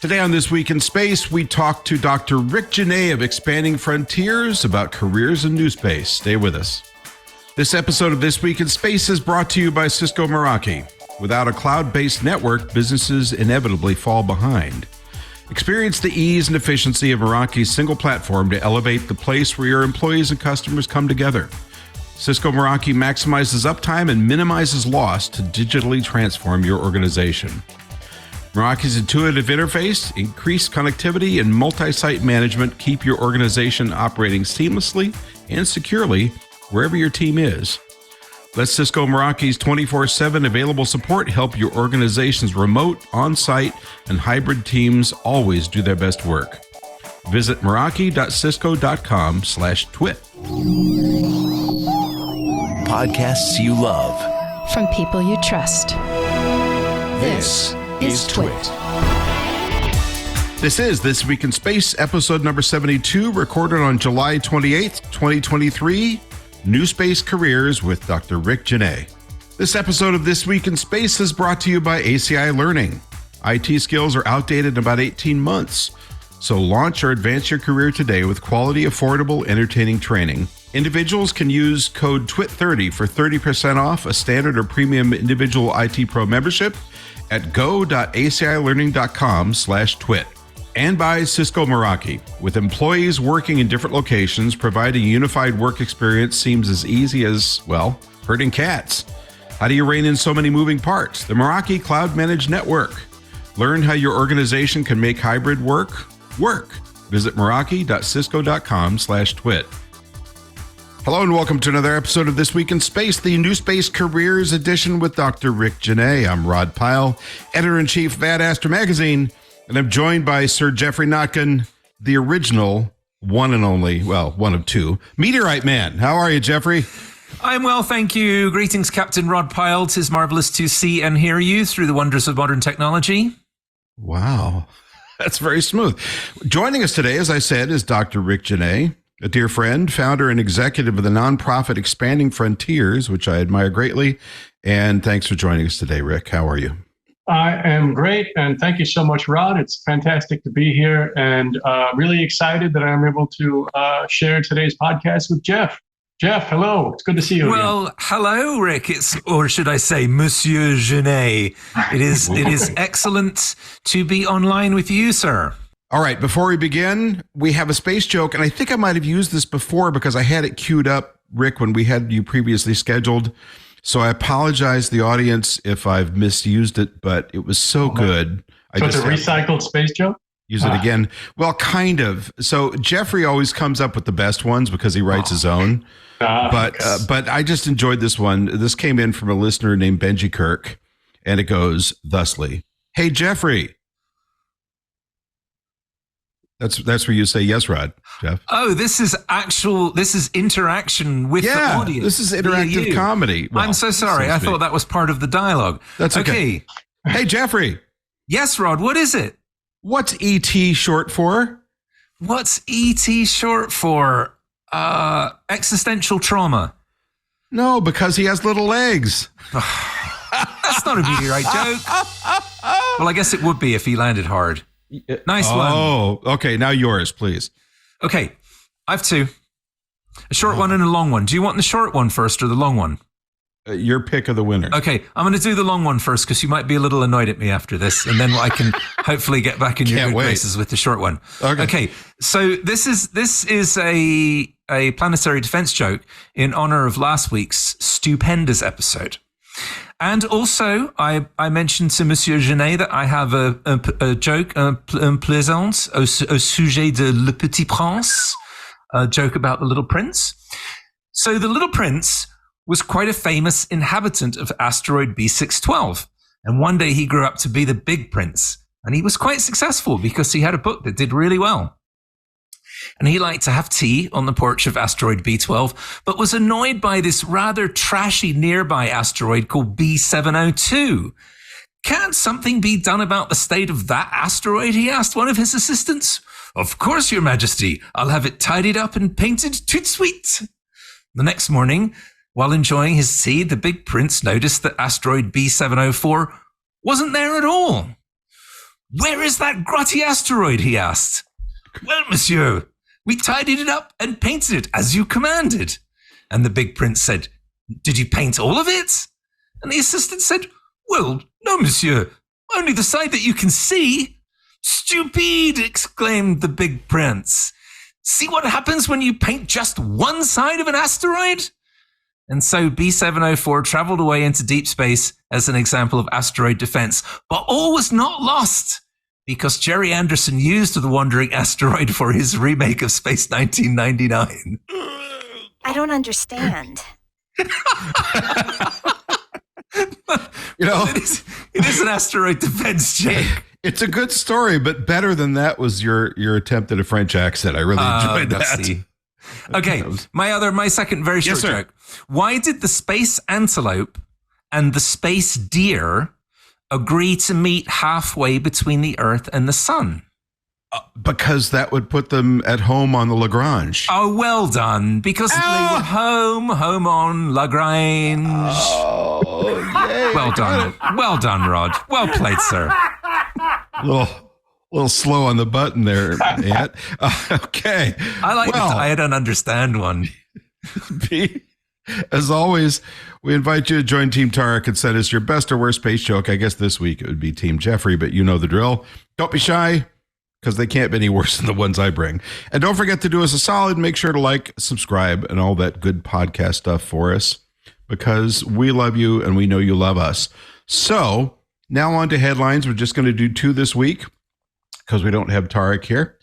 Today on This Week in Space, we talk to Dr. Rick Jenet of Expanding Frontiers about careers in Newspace. Stay with us. This episode of This Week in Space is brought to you by Cisco Meraki. Without a cloud-based network, businesses inevitably fall behind. Experience the ease and efficiency of Meraki's single platform to elevate the place where your employees and customers come together. Cisco Meraki maximizes uptime and minimizes loss to digitally transform your organization. Meraki's intuitive interface, increased connectivity, and multi-site management keep your organization operating seamlessly and securely wherever your team is. Let Cisco Meraki's 24/7 available support help your organization's remote, on-site, and hybrid teams always do their best work. Visit meraki.cisco.com/twit. Podcasts you love. From people you trust. This is TWiT. This is This Week in Space, episode number 72, recorded on July 28th, 2023, Newspace Careers with Dr. Rick Jenet. This episode of This Week in Space is brought to you by ACI Learning. IT skills are outdated in about 18 months, so launch or advance your career today with quality, affordable, entertaining training. Individuals can use code TWIT30 for 30% off a standard or premium individual IT Pro membership at go.acilearning.com/twit. And by Cisco Meraki. With employees working in different locations, providing a unified work experience seems as easy as, well, herding cats. How do you rein in so many moving parts? The Meraki Cloud Managed Network. Learn how your organization can make hybrid work. Visit meraki.cisco.com/twit. Hello and welcome to another episode of This Week in Space, the Newspace Careers Edition with Dr. Rick Jenet. I'm Rod Pyle, Editor-in-Chief of Ad Astra Magazine, and I'm joined by Sir Geoffrey Notkin, the original, one and only, well, one of two, Meteorite Man. How are you, Geoffrey? I'm well, thank you. Greetings, Captain Rod Pyle. 'Tis marvelous to see and hear you through the wonders of modern technology. Wow, that's very smooth. Joining us today, as I said, is Dr. Rick Jenet, a dear friend, founder and executive of the nonprofit Expanding Frontiers, which I admire greatly. And thanks for joining us today, Rick. How are you? I am great, and thank you so much, Rod. It's fantastic to be here, and really excited that I'm able to share today's podcast with Jeff. Jeff, hello. It's good to see you Well, again. hello, Rick. Or should I say, Monsieur Jenet. It is excellent to be online with you, sir. All right, before we begin, we have a space joke, and I think I might have used this before because I had it queued up, Rick, when we had you previously scheduled. So I apologize to the audience if I've misused it, but it was so good. So it's a recycled space joke? Use it again. Well, kind of. So Geoffrey always comes up with the best ones because he writes his own. But I just enjoyed this one. This came in from a listener named Benji Kirk, and it goes thusly. Hey, Geoffrey. That's where you say yes, Rod, Jeff. Oh, this is interaction with the audience. This is interactive comedy. Well, I'm so sorry. I thought that was part of the dialogue. That's okay. Hey, Geoffrey. Yes, Rod, what is it? What's ET short for? What's ET short for? Existential trauma. No, because he has little legs. That's not a meteorite joke. Well, I guess it would be if he landed hard. Nice one. Oh, okay. Now yours, please. Okay. I have two. A short one and a long one. Do you want the short one first or the long one? Your pick of the winner. Okay. I'm going to do the long one first because you might be a little annoyed at me after this. And then I can hopefully get back in your good graces with the short one. Okay. So this is a planetary defense joke in honor of last week's stupendous episode. And also, I mentioned to Monsieur Jenet that I have a joke, un plaisant, au sujet de Le Petit Prince, a joke about the Little Prince. So the Little Prince was quite a famous inhabitant of asteroid B612. And one day he grew up to be the Big Prince. And he was quite successful because he had a book that did really well. And he liked to have tea on the porch of asteroid B12, but was annoyed by this rather trashy nearby asteroid called B702. Can't something be done about the state of that asteroid? He asked one of his assistants. Of course, Your Majesty. I'll have it tidied up and painted tout de suite. The next morning, while enjoying his tea, the Big Prince noticed that asteroid B704 wasn't there at all. "Where is that grotty asteroid?" he asked. "Well, monsieur, we tidied it up and painted it as you commanded." And the big prince said, "Did you paint all of it?" And the assistant said, "Well, no, monsieur, only the side that you can see." "Stupid!" exclaimed the big prince. "See what happens when you paint just one side of an asteroid?" And so B704 traveled away into deep space as an example of asteroid defense. But all was not lost, because Jerry Anderson used the wandering asteroid for his remake of Space 1999. I don't understand. It is an asteroid defense, Jake. It's a good story, but better than that was your attempt at a French accent. I really enjoyed that. Merci. Okay, my second very short joke. Why did the space antelope and the space deer agree to meet halfway between the Earth and the sun? Because that would put them at home on the Lagrange. Oh, well done. Because they were home on Lagrange. Oh, yay. Well done. Well done, Rod. Well played, sir. A little slow on the button there, Ant. Okay. I like the I don't understand one. As always, we invite you to join Team Tarek and send us your best or worst space joke. I guess this week it would be Team Geoffrey, but you know the drill. Don't be shy, because they can't be any worse than the ones I bring. And don't forget to do us a solid. Make sure to like, subscribe, and all that good podcast stuff for us, because we love you and we know you love us. So now on to headlines. We're just going to do 2 this week because we don't have Tarek here.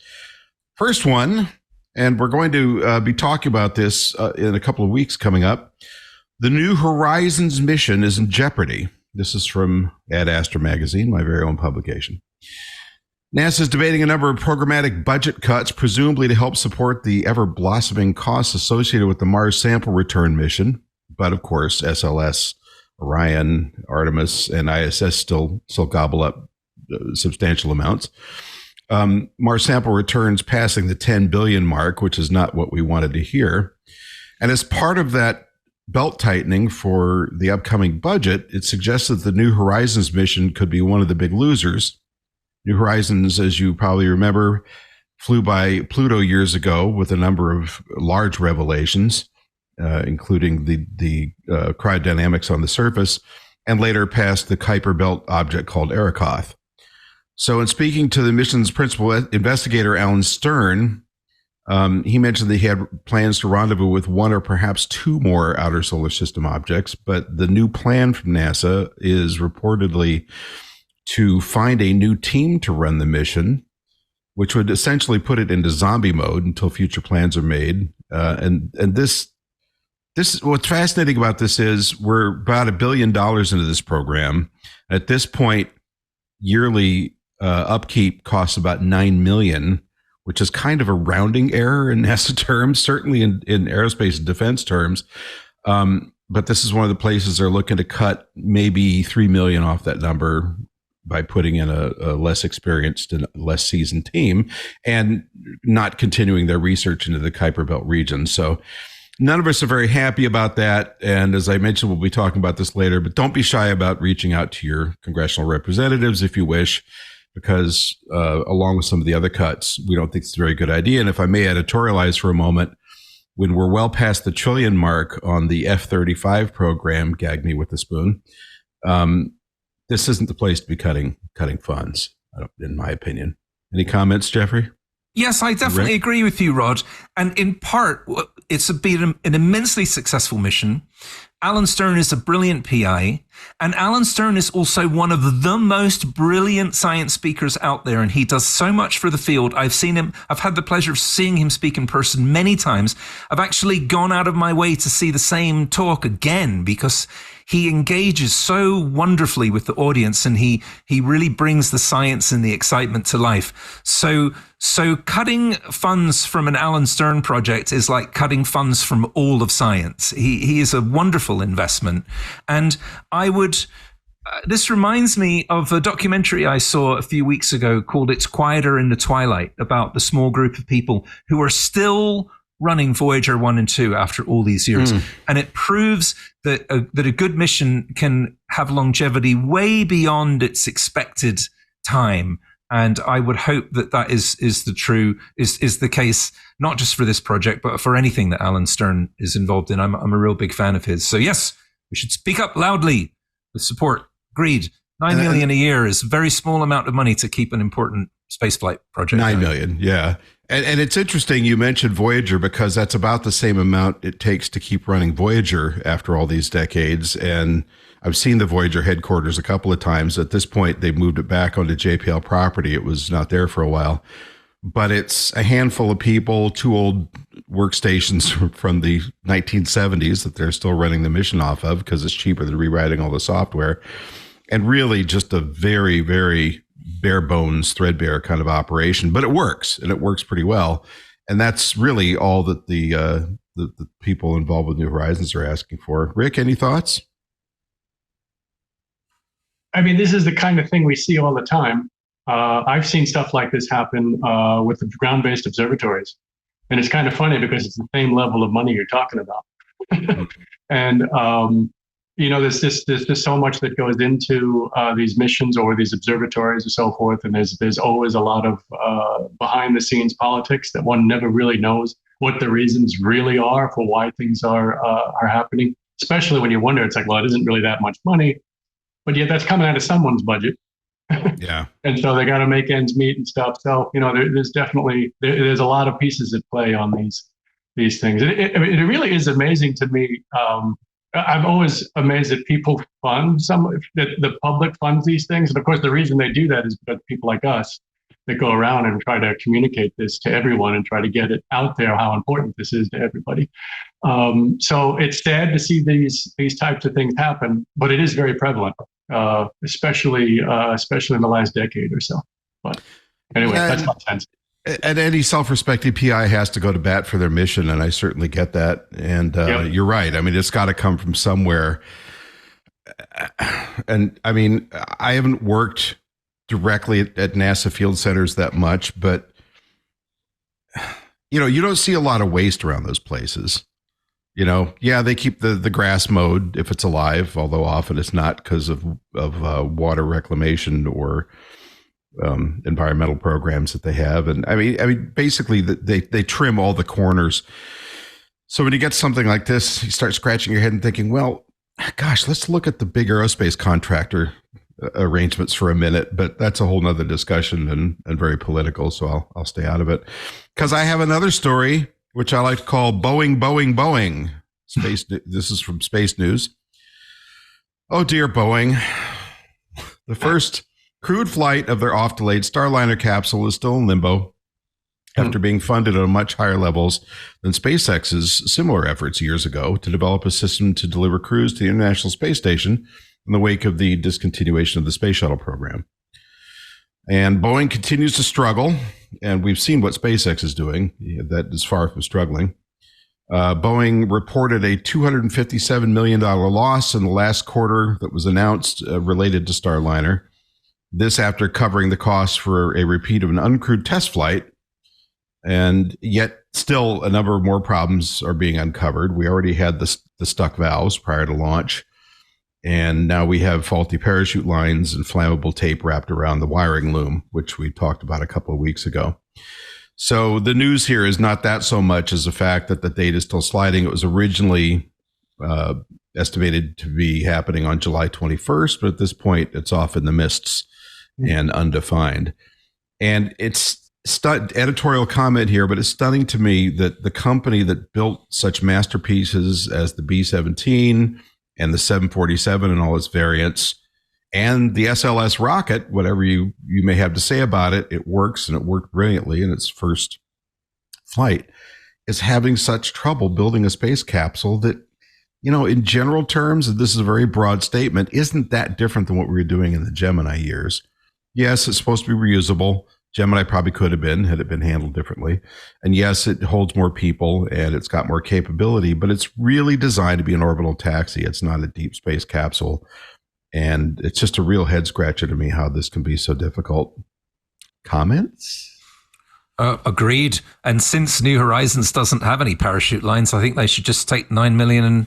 First one, and we're going to be talking about this in a couple of weeks coming up. The New Horizons mission is in jeopardy. This is from Ad Astra magazine, my very own publication. NASA is debating a number of programmatic budget cuts, presumably to help support the ever-blossoming costs associated with the Mars sample return mission. But of course, SLS, Orion, Artemis, and ISS still gobble up substantial amounts. Mars sample returns passing the 10 billion mark, which is not what we wanted to hear. And as part of that belt tightening for the upcoming budget, it suggests that the New Horizons mission could be one of the big losers. New Horizons, as you probably remember, flew by Pluto years ago with a number of large revelations, including the cryodynamics on the surface, and later passed the Kuiper Belt object called Arrokoth. So in speaking to the mission's principal investigator, Alan Stern, he mentioned that he had plans to rendezvous with 1 or perhaps 2 more outer solar system objects, but the new plan from NASA is reportedly to find a new team to run the mission, which would essentially put it into zombie mode until future plans are made. And this what's fascinating about this is we're about $1 billion into this program. At this point, yearly upkeep costs about $9 million, which is kind of a rounding error in NASA terms, certainly in aerospace and defense terms. But this is one of the places they're looking to cut maybe $3 million off that number by putting in a less experienced and less seasoned team and not continuing their research into the Kuiper Belt region. So none of us are very happy about that. And as I mentioned, we'll be talking about this later, but don't be shy about reaching out to your congressional representatives if you wish, because along with some of the other cuts, we don't think it's a very good idea. And if I may editorialize for a moment, when we're well past the trillion mark on the F-35 program, gag me with a spoon, this isn't the place to be cutting funds, in my opinion. Any comments, Geoffrey? Yes, I definitely agree with you, Rod. And in part, it's been an immensely successful mission. Alan Stern is a brilliant PI, and Alan Stern is also one of the most brilliant science speakers out there, and he does so much for the field. I've had the pleasure of seeing him speak in person many times. I've actually gone out of my way to see the same talk again because he engages so wonderfully with the audience, and he really brings the science and the excitement to life. So cutting funds from an Alan Stern project is like cutting funds from all of science. He is a wonderful investment. And this reminds me of a documentary I saw a few weeks ago called It's Quieter in the Twilight, about the small group of people who are still running Voyager 1 and 2 after all these years. And it proves that a good mission can have longevity way beyond its expected time. And I would hope that that is the case, not just for this project, but for anything that Alan Stern is involved in. I'm a real big fan of his. So yes, we should speak up loudly with support. Agreed. 9 million a year is a very small amount of money to keep an important spaceflight project. 9 million, yeah. And it's interesting you mentioned Voyager, because that's about the same amount it takes to keep running Voyager after all these decades. And I've seen the Voyager headquarters a couple of times. At this point, they moved it back onto JPL property. It was not there for a while. But it's a handful of people, 2 old workstations from the 1970s that they're still running the mission off of because it's cheaper than rewriting all the software. And really just a very, very bare bones, threadbare kind of operation. But it works, and it works pretty well. And that's really all that the people involved with New Horizons are asking for. Rick, any thoughts? I mean, this is the kind of thing we see all the time. I've seen stuff like this happen with the ground-based observatories. And it's kind of funny because it's the same level of money you're talking about. And, there's just so much that goes into these missions or these observatories and so forth. And there's always a lot of behind-the-scenes politics that one never really knows what the reasons really are for why things are happening, especially when you wonder, it's like, well, it isn't really that much money. But yet that's coming out of someone's budget. Yeah. And so they got to make ends meet and stuff. So, there's definitely, there's a lot of pieces at play on these things. It really is amazing to me. I'm always amazed that people fund that the public funds these things. And of course, the reason they do that is because people like us that go around and try to communicate this to everyone and try to get it out there, how important this is to everybody. So it's sad to see these types of things happen, but it is very prevalent. Especially in the last decade or so. But anyway, that's my sense. And any self-respecting PI has to go to bat for their mission, and I certainly get that. And You're right. I mean, it's got to come from somewhere. And I mean, I haven't worked directly at NASA field centers that much, but you don't see a lot of waste around those places. They keep the grass mowed if it's alive, although often it's not because of water reclamation or environmental programs that they have. And I mean, basically they trim all the corners. So when you get something like this, you start scratching your head and thinking, well, gosh, let's look at the big aerospace contractor arrangements for a minute. But that's a whole nother discussion and very political. So I'll stay out of it, because I have another story which I like to call Boeing, Boeing, Boeing. This is from Space News. Oh dear, Boeing. The first crewed flight of their oft-delayed Starliner capsule is still in limbo after being funded at much higher levels than SpaceX's similar efforts years ago to develop a system to deliver crews to the International Space Station in the wake of the discontinuation of the Space Shuttle program. And Boeing continues to struggle, and we've seen what SpaceX is doing. That is far from struggling. Boeing reported a $257 million loss in the last quarter that was announced related to Starliner. This after covering the costs for a repeat of an uncrewed test flight. And yet still a number of more problems are being uncovered. We already had the stuck valves prior to launch. And now we have faulty parachute lines and flammable tape wrapped around the wiring loom, which we talked about a couple of weeks ago. So the news here is not that so much as the fact that the date is still sliding. It was originally estimated to be happening on July 21st, but at this point it's off in the mists and undefined. And it's editorial comment here, but it's stunning to me that the company that built such masterpieces as the B-17 and the 747 and all its variants, and the SLS rocket, whatever you may have to say about it, it works, and it worked brilliantly in its first flight, is having such trouble building a space capsule that, in general terms, and this is a very broad statement, isn't that different than what we were doing in the Gemini years. Yes, it's supposed to be reusable. Gemini probably could have been, had it been handled differently. And yes, it holds more people and it's got more capability, but it's really designed to be an orbital taxi. It's not a deep space capsule. And it's just a real head scratcher to me how this can be so difficult. Comments? Agreed. And since New Horizons doesn't have any parachute lines, I think they should just take 9 million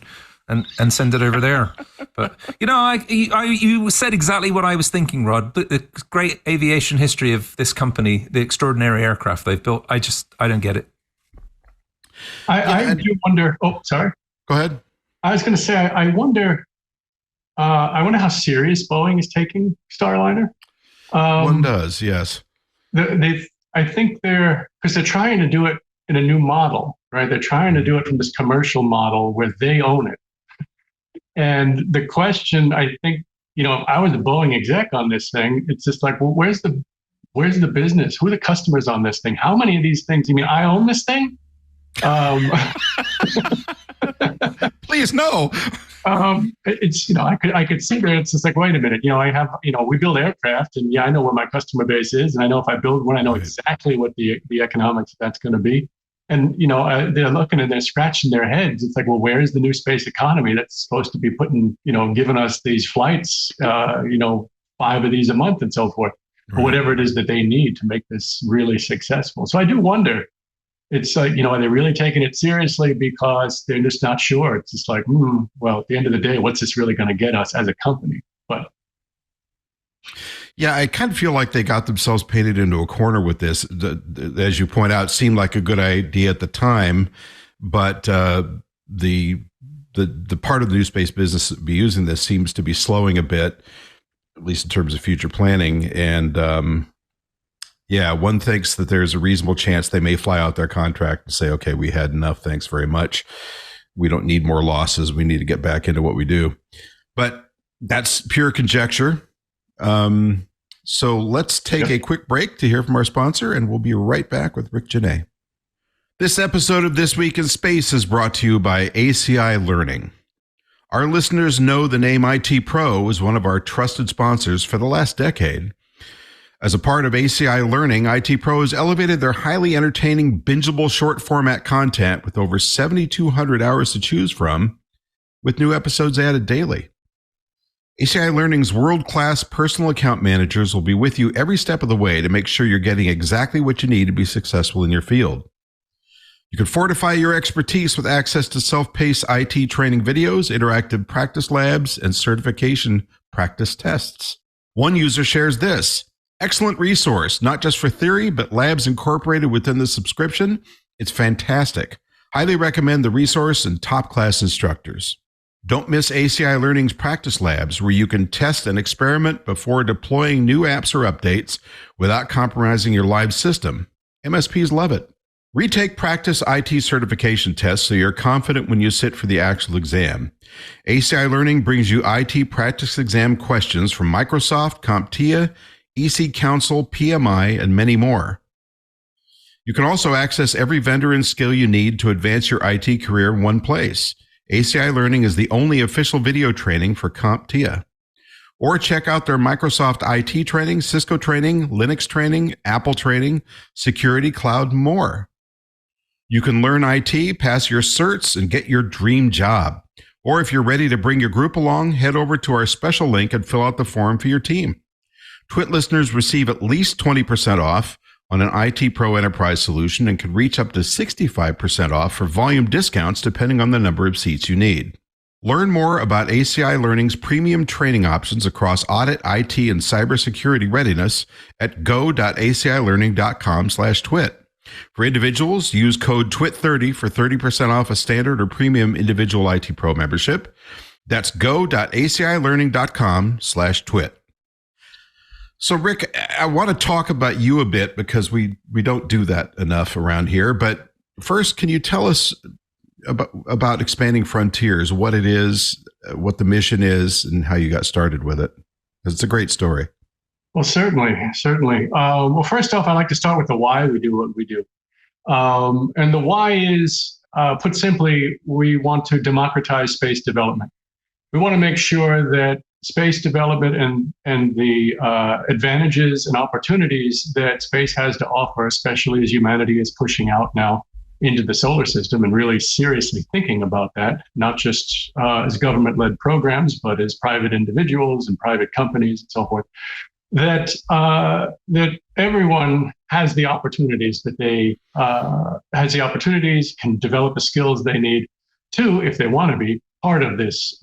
and send it over there. But you said exactly what I was thinking, Rod. The great aviation history of this company, the extraordinary aircraft they've built. I don't get it. I do wonder. Oh, sorry. Go ahead. I was going to say, I wonder how serious Boeing is taking Starliner. One does, yes. I think because they're trying to do it in a new model, right? They're trying to do it from this commercial model where they own it. And the question, I think, if I was a Boeing exec on this thing, it's just like, well, where's the business? Who are the customers on this thing? How many of these things? You mean I own this thing? Please no. It's I could see there. It's just like, wait a minute. I have we build aircraft, and I know where my customer base is, and I know if I build one, I know exactly what the economics of that's going to be. And they're looking and they're scratching their heads. It's like, well, where is the new space economy that's supposed to be giving us these flights, 5 of these a month and so forth, or whatever it is that they need to make this really successful. So I do wonder. It's like, are they really taking it seriously because they're just not sure? It's just like, well, at the end of the day, what's this really going to get us as a company? But yeah, I kind of feel like they got themselves painted into a corner with this. As you point out, seemed like a good idea at the time, but the part of the Newspace business that be using this seems to be slowing a bit, at least in terms of future planning. And yeah, one thinks that there's a reasonable chance they may fly out their contract and say, okay, we had enough. Thanks very much. We don't need more losses. We need to get back into what we do. But that's pure conjecture. So let's take a quick break to hear from our sponsor, and we'll be right back with Rick Jenet. This episode of This Week in Space is brought to you by ACI Learning. Our listeners know the name IT Pro is one of our trusted sponsors for the last decade. As a part of ACI Learning, IT Pro has elevated their highly entertaining, bingeable short format content with over 7,200 hours to choose from, with new episodes added daily. ACI Learning's world-class personal account managers will be with you every step of the way to make sure you're getting exactly what you need to be successful in your field. You can fortify your expertise with access to self-paced IT training videos, interactive practice labs, and certification practice tests. One user shares this. Excellent resource, not just for theory, but labs incorporated within the subscription. It's fantastic. Highly recommend the resource and top-class instructors. Don't miss ACI Learning's practice labs, where you can test and experiment before deploying new apps or updates without compromising your live system. MSPs love it. Retake practice IT certification tests so you're confident when you sit for the actual exam. ACI Learning brings you IT practice exam questions from Microsoft, CompTIA, EC Council, PMI, and many more. You can also access every vendor and skill you need to advance your IT career in one place. ACI Learning is the only official video training for CompTIA. Or check out their Microsoft IT training, Cisco training, Linux training, Apple training, security, cloud, and more. You can learn IT, pass your certs, and get your dream job. Or if you're ready to bring your group along, head over to our special link and fill out the form for your team. TWiT listeners receive at least 20% off on an IT Pro Enterprise solution and can reach up to 65% off for volume discounts depending on the number of seats you need. Learn more about ACI Learning's premium training options across audit, IT, and cybersecurity readiness at go.acilearning.com/twit. For individuals, use code TWIT30 for 30% off a standard or premium individual IT Pro membership. That's go.acilearning.com/twit. So, Rick, I want to talk about you a bit because we don't do that enough around here. But first, can you tell us about Expanding Frontiers, what it is, what the mission is, and how you got started with it? Because it's a great story. Well, certainly. Well, first off, I'd like to start with the why we do what we do. And the why is, put simply, we want to democratize space development. We want to make sure that space development and the advantages and opportunities that space has to offer, especially as humanity is pushing out now into the solar system and really seriously thinking about that, not just as government-led programs, but as private individuals and private companies and so forth, that everyone has the opportunities that can develop the skills they need to, if they want to be, part of this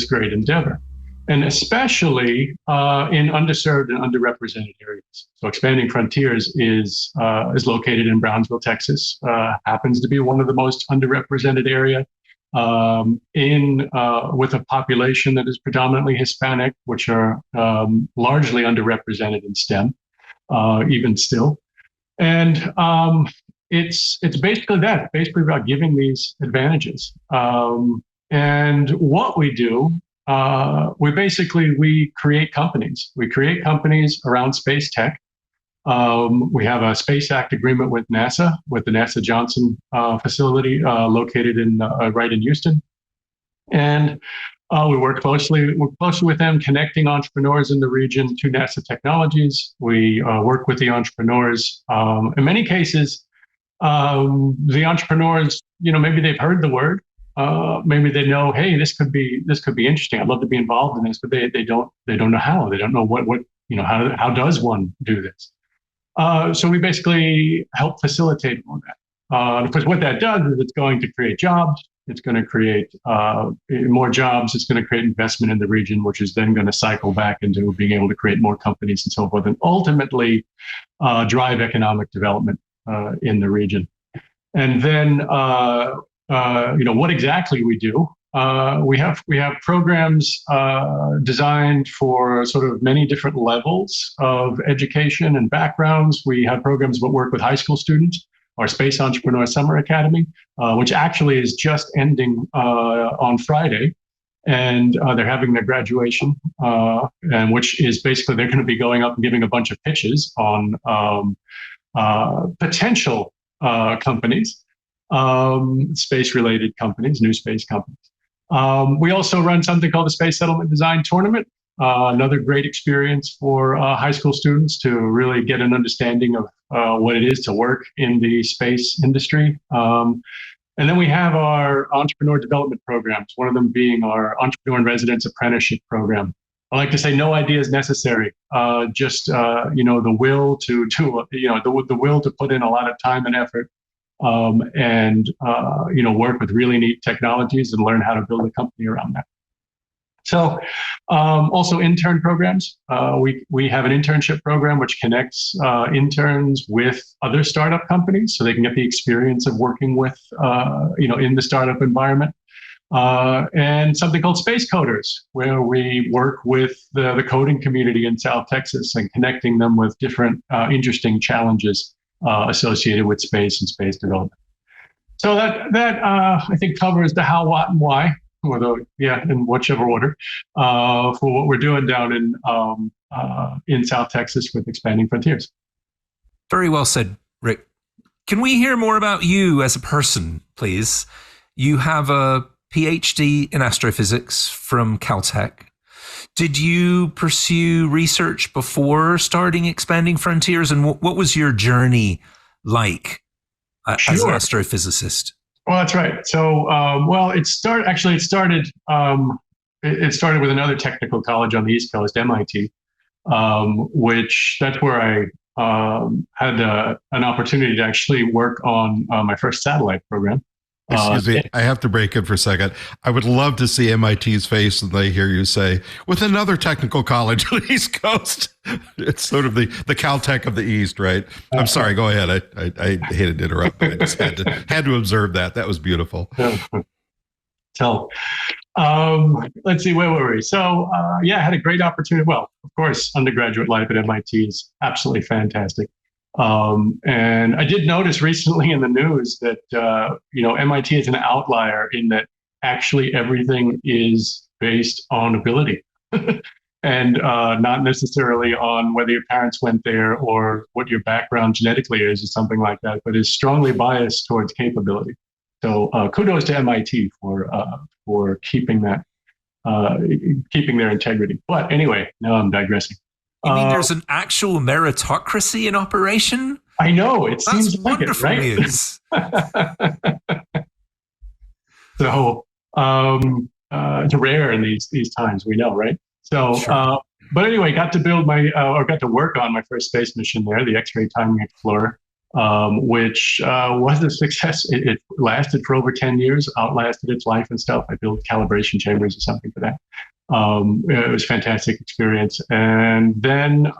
great endeavor, and especially in underserved and underrepresented areas. So Expanding Frontiers is located in Brownsville, Texas. Happens to be one of the most underrepresented area with a population that is predominantly Hispanic, which are largely underrepresented in STEM, even still. And it's basically that, basically about giving these advantages. And what we do, we create companies. We create companies around space tech. We have a Space Act agreement with NASA, with the NASA Johnson facility located right in Houston. And we work closely with them, connecting entrepreneurs in the region to NASA technologies. We work with the entrepreneurs. In many cases, the entrepreneurs, maybe they've heard the word. Maybe they know, hey, this could be interesting. I'd love to be involved in this, but they don't know how. They don't know how does one do this. So we basically help facilitate all that. Because what that does is it's going to create jobs. It's going to create more jobs. It's going to create investment in the region, which is then going to cycle back into being able to create more companies and so forth, and ultimately drive economic development in the region. And then, what exactly we do? We have programs designed for sort of many different levels of education and backgrounds. We have programs that work with high school students. Our Space Entrepreneur Summer Academy, which actually is just ending on Friday, and they're having their graduation, and which is basically they're going to be going up and giving a bunch of pitches on potential companies, space-related companies, new space companies. We also run something called the Space Settlement Design Tournament, another great experience for high school students to really get an understanding of what it is to work in the space industry. And then we have our entrepreneur development programs, one of them being our Entrepreneur in Residence Apprenticeship Program. I like to say no idea is necessary, just the will the will to put in a lot of time and effort, and work with really neat technologies and learn how to build a company around that. So also intern programs. We have an internship program which connects interns with other startup companies so they can get the experience of working with, in the startup environment. And something called Space Coders, where we work with the coding community in South Texas and connecting them with different interesting challenges associated with space and space development. So that I think covers the how, what, and why. In whichever order, for what we're doing down in South Texas with Expanding Frontiers. Very well said, Rick. Can we hear more about you as a person, please? You have a PhD in astrophysics from Caltech. Did you pursue research before starting Expanding Frontiers? And what was your journey like as an astrophysicist? Well, that's right. So, it started with another technical college on the East Coast, MIT, which that's where I had an opportunity to actually work on my first satellite program. Excuse me, I have to break in for a second. I would love to see MIT's face when they hear you say, with another technical college on the East Coast. It's sort of the Caltech of the East, right? I'm sorry, go ahead. I hated to interrupt, but I just had to observe that. That was beautiful. So, let's see, where were we? So, I had a great opportunity. Well, of course, undergraduate life at MIT is absolutely fantastic. And I did notice recently in the news that, MIT is an outlier in that actually everything is based on ability and not necessarily on whether your parents went there or what your background genetically is or something like that, but is strongly biased towards capability. So kudos to MIT for keeping that, keeping their integrity. But anyway, now I'm digressing. You mean there's an actual meritocracy in operation? I know, it seems That's wonderful like it, right? news. So it's rare in these times, we know, right? So, Sure. But anyway, got to work on my first space mission there, the X-ray Timing Explorer, which was a success. It lasted for over 10 years, outlasted its life and stuff. I built calibration chambers or something for that. It was a fantastic experience. And then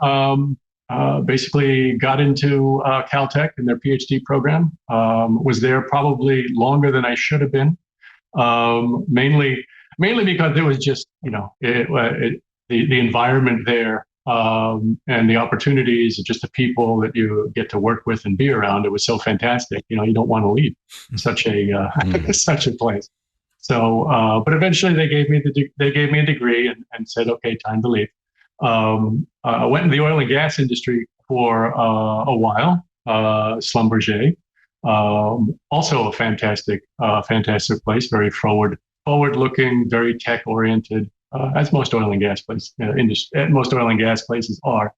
basically got into Caltech and their PhD program. Was there probably longer than I should have been, mainly because it was just, the environment there and the opportunities and just the people that you get to work with and be around. It was so fantastic. You don't want to leave such a such a place. So, but eventually they gave me a degree and said, okay, time to leave. I went in the oil and gas industry for a while, Schlumberger, also a fantastic place, very forward-looking, very tech-oriented, as most oil and gas places are.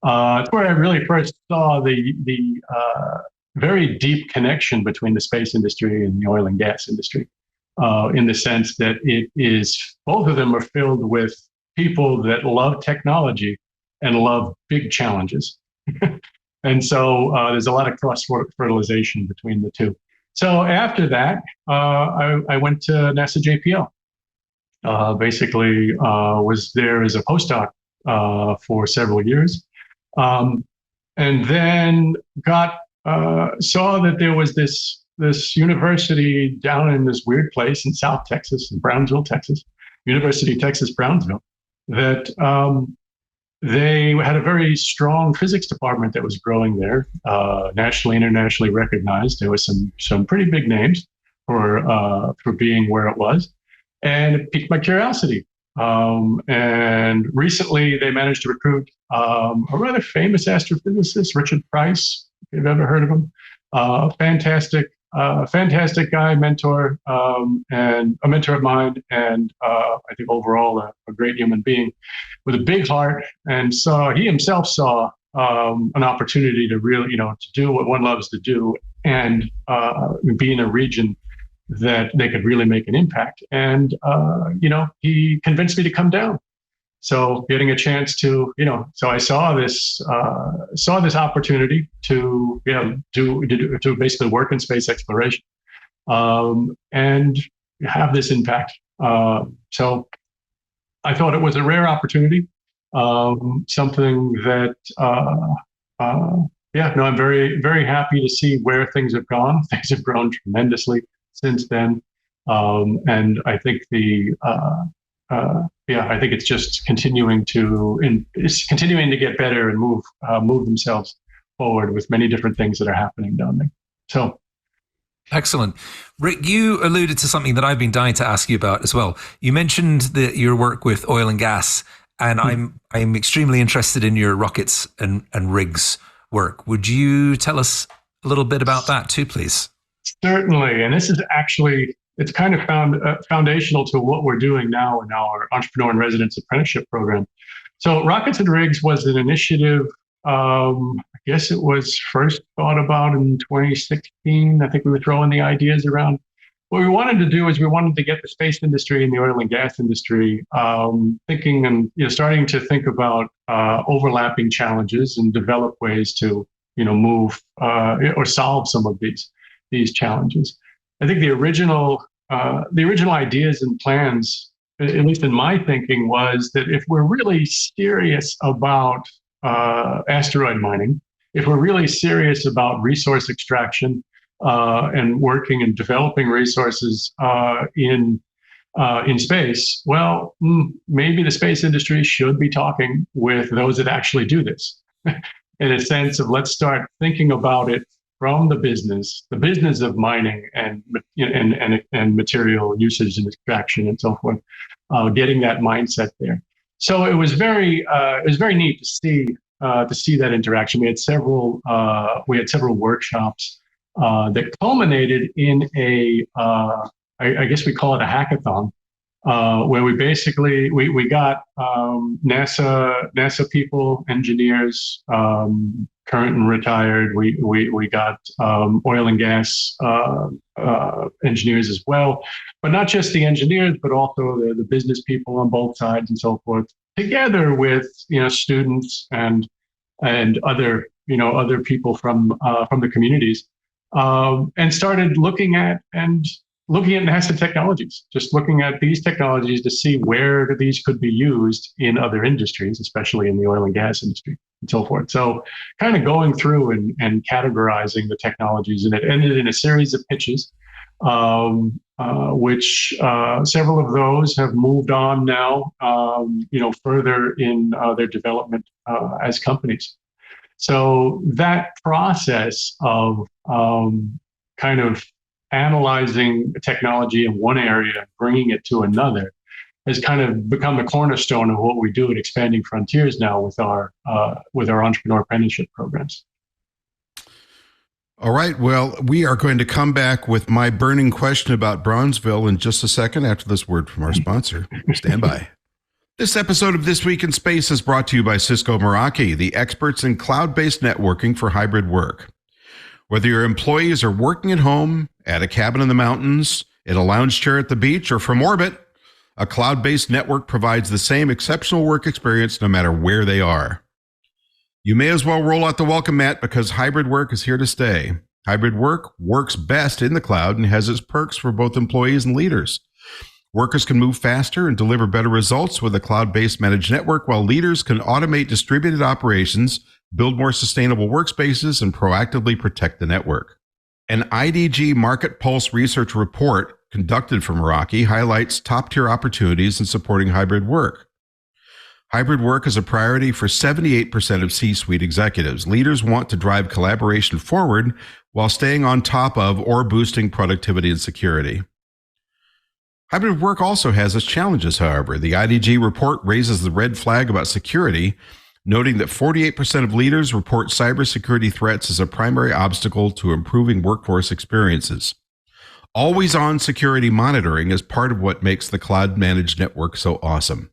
It's where I really first saw the very deep connection between the space industry and the oil and gas industry, in the sense that both of them are filled with people that love technology and love big challenges. And so there's a lot of cross-fertilization between the two. So after that, I went to NASA JPL. Basically was there as a postdoc for several years. And then saw that there was this university down in this weird place in South Texas, in Brownsville, Texas, University of Texas, Brownsville, that they had a very strong physics department that was growing there, nationally, internationally recognized. There was some pretty big names for being where it was, and it piqued my curiosity. And recently, they managed to recruit a rather famous astrophysicist, Richard Price, if you've ever heard of him. Fantastic guy, mentor, and a mentor of mine, and I think overall a great human being with a big heart. And so he himself saw an opportunity to really, to do what one loves to do and be in a region that they could really make an impact. And he convinced me to come down. So getting a chance to, so I saw this opportunity to basically work in space exploration, and have this impact. So I thought it was a rare opportunity, something that, I'm very, very happy to see where things have gone. Things have grown tremendously since then, and I think I think it's just continuing to get better and move themselves forward with many different things that are happening down there. So, excellent, Rick. You alluded to something that I've been dying to ask you about as well. You mentioned your work with oil and gas, and I'm extremely interested in your rockets and rigs work. Would you tell us a little bit about that too, please? Certainly, and this is actually. It's kind of foundational to what we're doing now in our Entrepreneur in Residence Apprenticeship program. So Rockets and Rigs was an initiative, I guess it was first thought about in 2016. I think we were throwing the ideas around. What we wanted to do is we wanted to get the space industry and the oil and gas industry thinking and starting to think about overlapping challenges and develop ways to move or solve some of these challenges. I think the original ideas and plans, at least in my thinking, was that if we're really serious about asteroid mining, if we're really serious about resource extraction and working and developing resources in space, well, maybe the space industry should be talking with those that actually do this, in a sense of let's start thinking about it from the business of mining and material usage and extraction and so forth, getting that mindset there. So it was very neat to see that interaction. We had several workshops that culminated in I guess we call it a hackathon, where we basically we got NASA people, engineers, current and retired. We got oil and gas engineers as well, but not just the engineers, but also the business people on both sides and so forth, together with students and other other people from the communities, and started looking at nested technologies, just looking at these technologies to see where these could be used in other industries, especially in the oil and gas industry and so forth. So kind of going through and categorizing the technologies, and it ended in a series of pitches, which several of those have moved on now, further in their development as companies. So that process of kind of analyzing technology in one area and bringing it to another has kind of become the cornerstone of what we do at Expanding Frontiers now with our entrepreneur apprenticeship programs. All right. Well, we are going to come back with my burning question about Brownsville in just a second after this word from our sponsor. Stand by. This episode of This Week in Space is brought to you by Cisco Meraki, the experts in cloud-based networking for hybrid work. Whether your employees are working at home, at a cabin in the mountains, in a lounge chair at the beach, or from orbit, a cloud-based network provides the same exceptional work experience no matter where they are. You may as well roll out the welcome mat because hybrid work is here to stay. Hybrid work works best in the cloud and has its perks for both employees and leaders. Workers can move faster and deliver better results with a cloud-based managed network, while leaders can automate distributed operations, build more sustainable workspaces, and proactively protect the network. An IDG Market Pulse research report conducted for Meraki highlights top-tier opportunities in supporting hybrid work. Hybrid work is a priority for 78% of C-suite executives. Leaders want to drive collaboration forward while staying on top of or boosting productivity and security. Hybrid work also has its challenges, however. The IDG report raises the red flag about security, noting that 48% of leaders report cybersecurity threats as a primary obstacle to improving workforce experiences. Always-on security monitoring is part of what makes the cloud-managed network so awesome.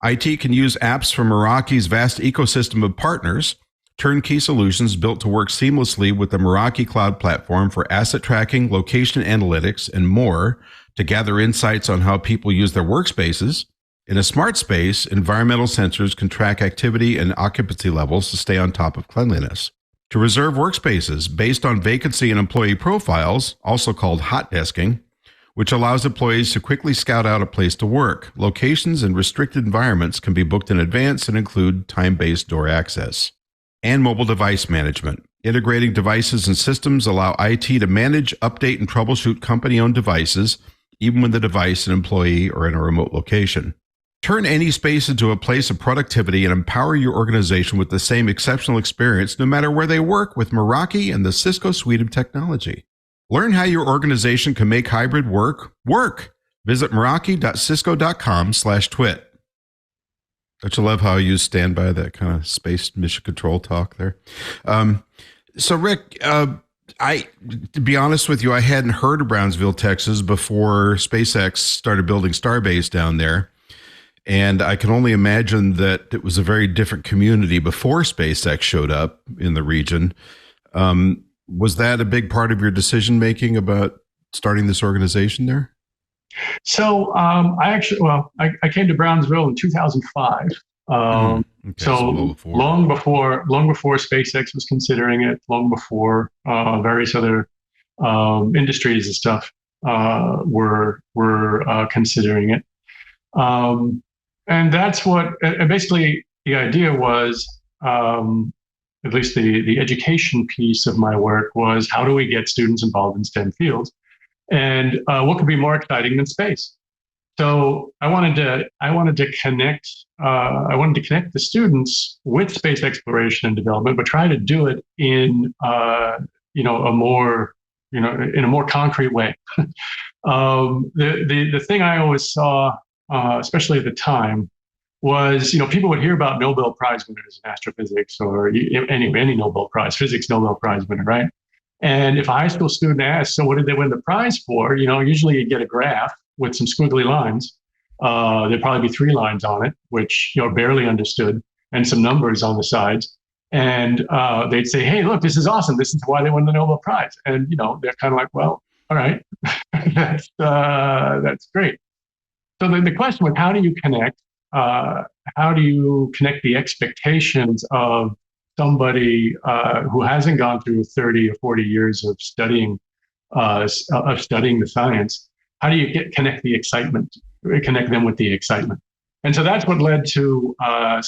IT can use apps from Meraki's vast ecosystem of partners, turnkey solutions built to work seamlessly with the Meraki cloud platform for asset tracking, location analytics, and more to gather insights on how people use their workspaces. In a smart space, environmental sensors can track activity and occupancy levels to stay on top of cleanliness. To reserve workspaces based on vacancy and employee profiles, also called hot desking, which allows employees to quickly scout out a place to work. Locations and restricted environments can be booked in advance and include time-based door access. And mobile device management. Integrating devices and systems allow IT to manage, update, and troubleshoot company-owned devices, even when the device and employee are in a remote location. Turn any space into a place of productivity and empower your organization with the same exceptional experience no matter where they work with Meraki and the Cisco suite of technology. Learn how your organization can make hybrid work work. Visit meraki.cisco.com/twit. Don't you love how you stand by that kind of space mission control talk there? So Rick, to be honest with you, I hadn't heard of Brownsville, Texas before SpaceX started building Starbase down there. And I can only imagine that it was a very different community before SpaceX showed up in the region. Was that a big part of your decision making about starting this organization there? So I came to Brownsville in 2005. So long before SpaceX was considering it, long before various other industries and stuff were considering it. And that's what, and basically the idea was, at least the education piece of my work was, how do we get students involved in STEM fields? And what could be more exciting than space? So I wanted to connect the students with space exploration and development, but try to do it in a more concrete way. The thing I always saw, especially at the time, was, people would hear about Nobel Prize winners in astrophysics or any Nobel Prize, physics Nobel Prize winner, right? And if a high school student asks, so what did they win the prize for? Usually you get a graph with some squiggly lines. There'd probably be 3 lines on it, which barely understood, and some numbers on the sides. And they'd say, hey, look, this is awesome. This is why they won the Nobel Prize. And they're kind of like, well, all right, that's great. So then the question was, how do you connect the expectations of somebody who hasn't gone through 30 or 40 years of studying the science, how do you connect them with the excitement? And so that's what led to the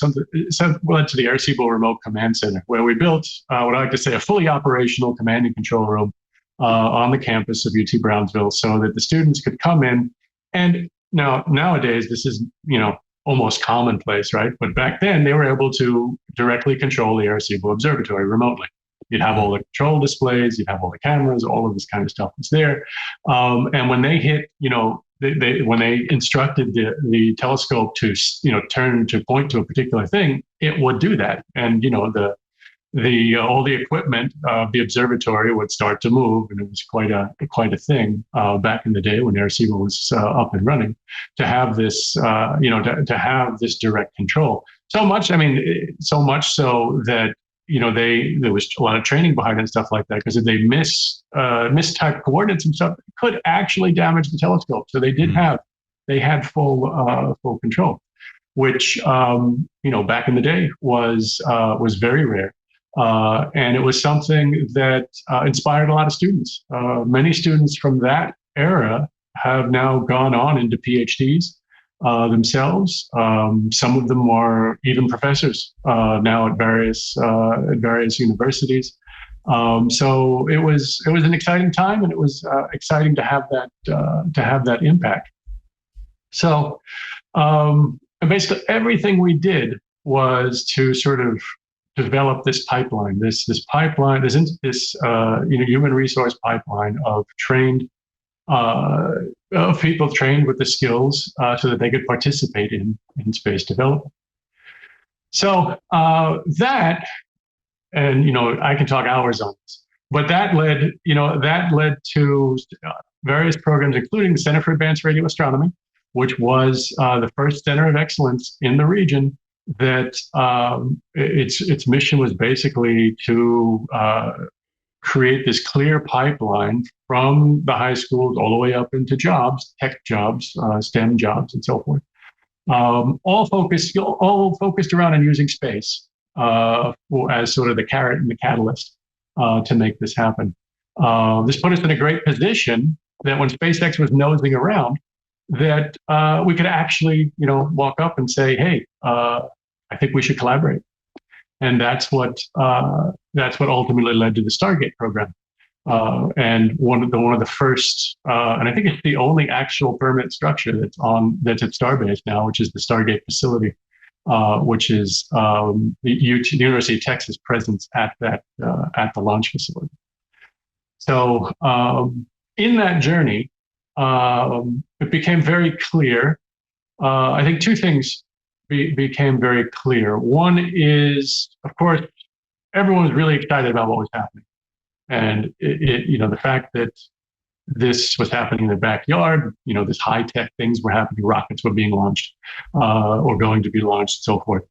Arecibo Remote Command Center, where we built what I like to say a fully operational command and control room on the campus of UT Brownsville, so that the students could come in. And nowadays, this is almost commonplace, right? But back then, they were able to directly control the Arecibo Observatory remotely. You'd have all the control displays, you'd have all the cameras, all of this kind of stuff was there. And when they hit, when they instructed the telescope to turn to point to a particular thing, it would do that. And all the equipment of the observatory would start to move, and it was quite a thing back in the day when Arecibo was up and running, to have this to have this direct control. So much so that there was a lot of training behind it and stuff like that, because if they mistype coordinates and stuff, it could actually damage the telescope. So they had full control, which back in the day was very rare. And it was something that inspired a lot of students. Many students from that era have now gone on into PhDs themselves. Some of them are even professors now at various universities. So it was an exciting time, and it was exciting to have that impact. So basically, everything we did was to sort of develop this pipeline, this human resource pipeline of trained of people trained with the skills so that they could participate in space development. So that, and I can talk hours on this, but that led to various programs, including the Center for Advanced Radio Astronomy, which was the first center of excellence in the region. That its mission was basically to create this clear pipeline from the high schools all the way up into jobs, tech jobs, STEM jobs, and so forth. All focused around and using space as sort of the carrot and the catalyst to make this happen. This put us in a great position that when SpaceX was nosing around, that we could actually, walk up and say, "Hey, I think we should collaborate." And that's what ultimately led to the Stargate program. And one of the first, and I think it's the only actual permanent structure that's at Starbase now, which is the Stargate facility, which is the University of Texas presence at the launch facility. So in that journey, it became very clear. I think two things became very clear. One is, of course, everyone was really excited about what was happening. And the fact that this was happening in the backyard, this high-tech things were happening, rockets were being launched or going to be launched, and so forth.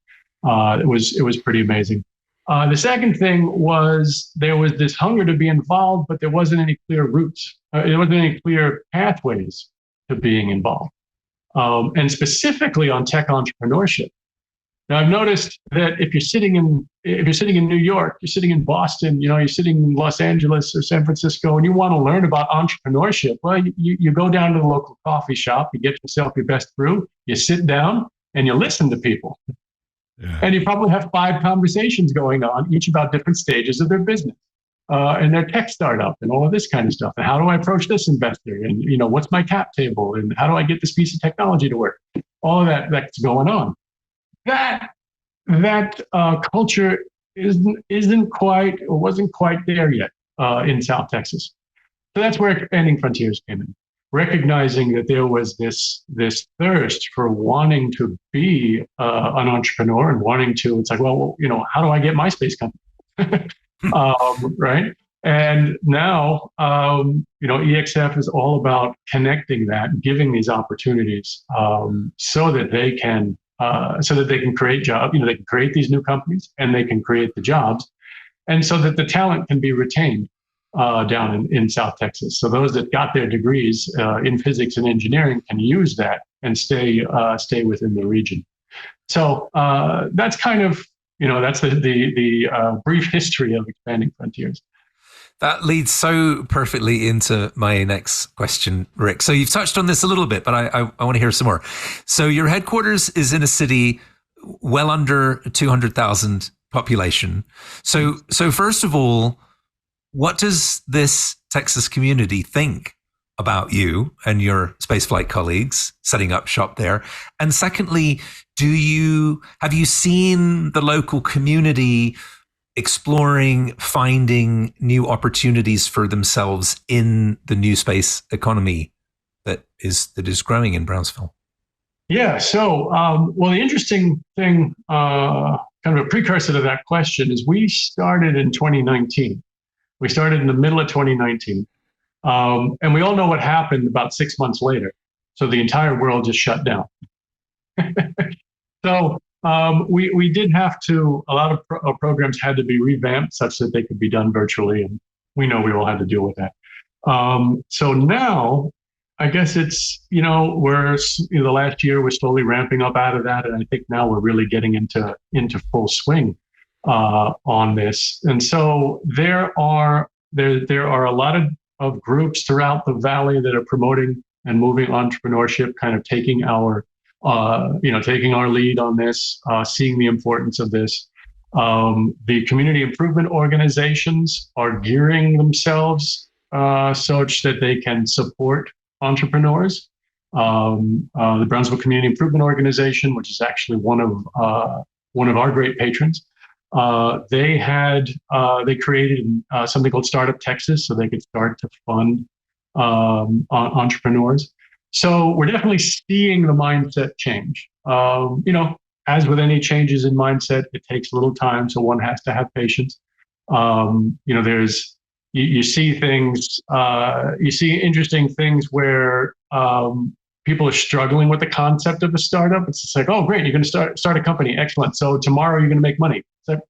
It was pretty amazing. The second thing was there was this hunger to be involved, but there wasn't any clear routes. There wasn't any clear pathways to being involved. And specifically on tech entrepreneurship. Now, I've noticed that if you're sitting in New York, you're sitting in Boston, you're sitting in Los Angeles or San Francisco, and you want to learn about entrepreneurship, well, you go down to the local coffee shop, you get yourself your best brew, you sit down, and you listen to people. Yeah. And you probably have 5 conversations going on, each about different stages of their business. And their tech startup and all of this kind of stuff. And how do I approach this investor? And, what's my cap table? And how do I get this piece of technology to work? All of that's going on. That culture wasn't quite there yet in South Texas. So that's where Expanding Frontiers came in, recognizing that there was this thirst for wanting to be an entrepreneur and wanting to, it's like, well, how do I get my space company? Right. And now, EXF is all about connecting that, giving these opportunities so that they can create jobs. They can create these new companies and they can create the jobs, and so that the talent can be retained down in South Texas. So those that got their degrees in physics and engineering can use that and stay within the region. So that's kind of that's the brief history of Expanding Frontiers. That leads so perfectly into my next question, Rick. So you've touched on this a little bit, but I want to hear some more. So your headquarters is in a city well under 200,000 population. So first of all, what does this Texas community think about you and your spaceflight colleagues setting up shop there? And secondly, have you seen the local community exploring, finding new opportunities for themselves in the new space economy that is growing in Brownsville? Yeah. So, well, the interesting thing, kind of a precursor to that question, is we started in 2019. We started in the middle of 2019. And we all know what happened about 6 months later. So the entire world just shut down. So we did have to, a lot of programs had to be revamped such that they could be done virtually. And we know we all had to deal with that. So now, I guess it's, the last year we're slowly ramping up out of that. And I think now we're really getting into full swing on this. And so there are a lot of groups throughout the valley that are promoting and moving entrepreneurship, kind of taking our lead on this, seeing the importance of this. The community improvement organizations are gearing themselves such that they can support entrepreneurs. The Brownsville Community Improvement Organization, which is actually one of our great patrons, they created something called Startup Texas, so they could start to fund entrepreneurs. So we're definitely seeing the mindset change. As with any changes in mindset, it takes a little time, so one has to have patience. You see things, you see interesting things where people are struggling with the concept of a startup. It's just like, oh, great, you're going to start a company, excellent. So tomorrow you're going to make money. It's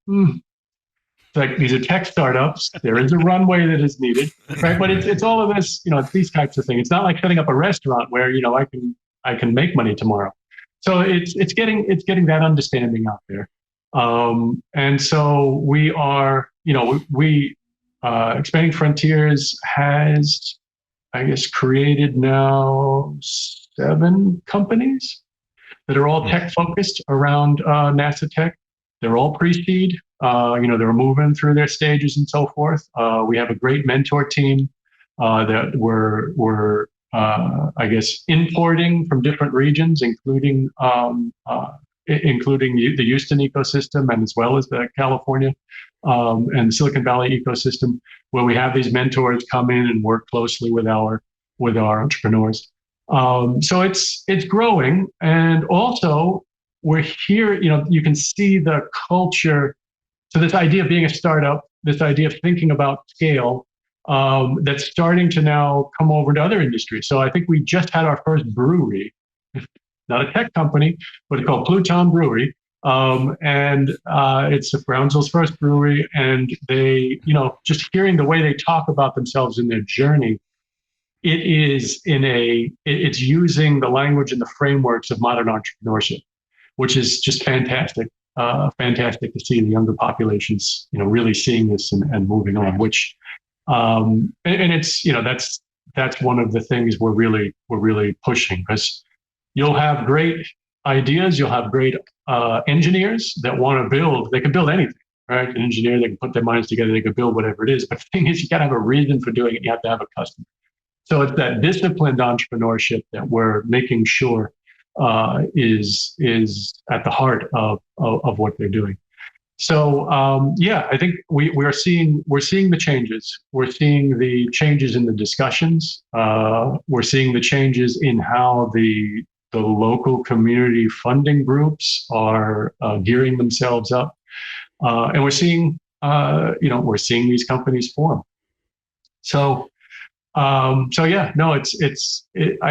like these are tech startups. There is a runway that is needed, right? But it's all of this, it's these types of things. It's not like setting up a restaurant where I can make money tomorrow. So it's getting that understanding out there, and so we are, Expanding Frontiers has, I guess, created now 7 companies that are all tech focused around NASA tech. They're all pre-seed. They're moving through their stages and so forth. We have a great mentor team that we're I guess, importing from different regions, including the Houston ecosystem, and as well as the California and the Silicon Valley ecosystem, where we have these mentors come in and work closely with our entrepreneurs. So it's growing, and also we're here. You can see the culture. So this idea of being a startup, this idea of thinking about scale, that's starting to now come over to other industries. So I think we just had our first brewery, not a tech company, but it's called Pluton Brewery. And it's Brownsville's first brewery. And they, just hearing the way they talk about themselves in their journey, it's using the language and the frameworks of modern entrepreneurship, which is just fantastic. Fantastic to see the younger populations, really seeing this and moving on, which, and it's, that's one of the things we're really pushing, because you'll have great ideas, you'll have great engineers that want to build. They can build anything, right? An engineer, they can put their minds together, they can build whatever it is. But the thing is, you got to have a reason for doing it. You have to have a customer. So it's that disciplined entrepreneurship that we're making sure is at the heart of what they're doing. So I think we're seeing the changes. We're seeing the changes in the discussions. We're seeing the changes in how the local community funding groups are gearing themselves up, and we're seeing these companies form. So I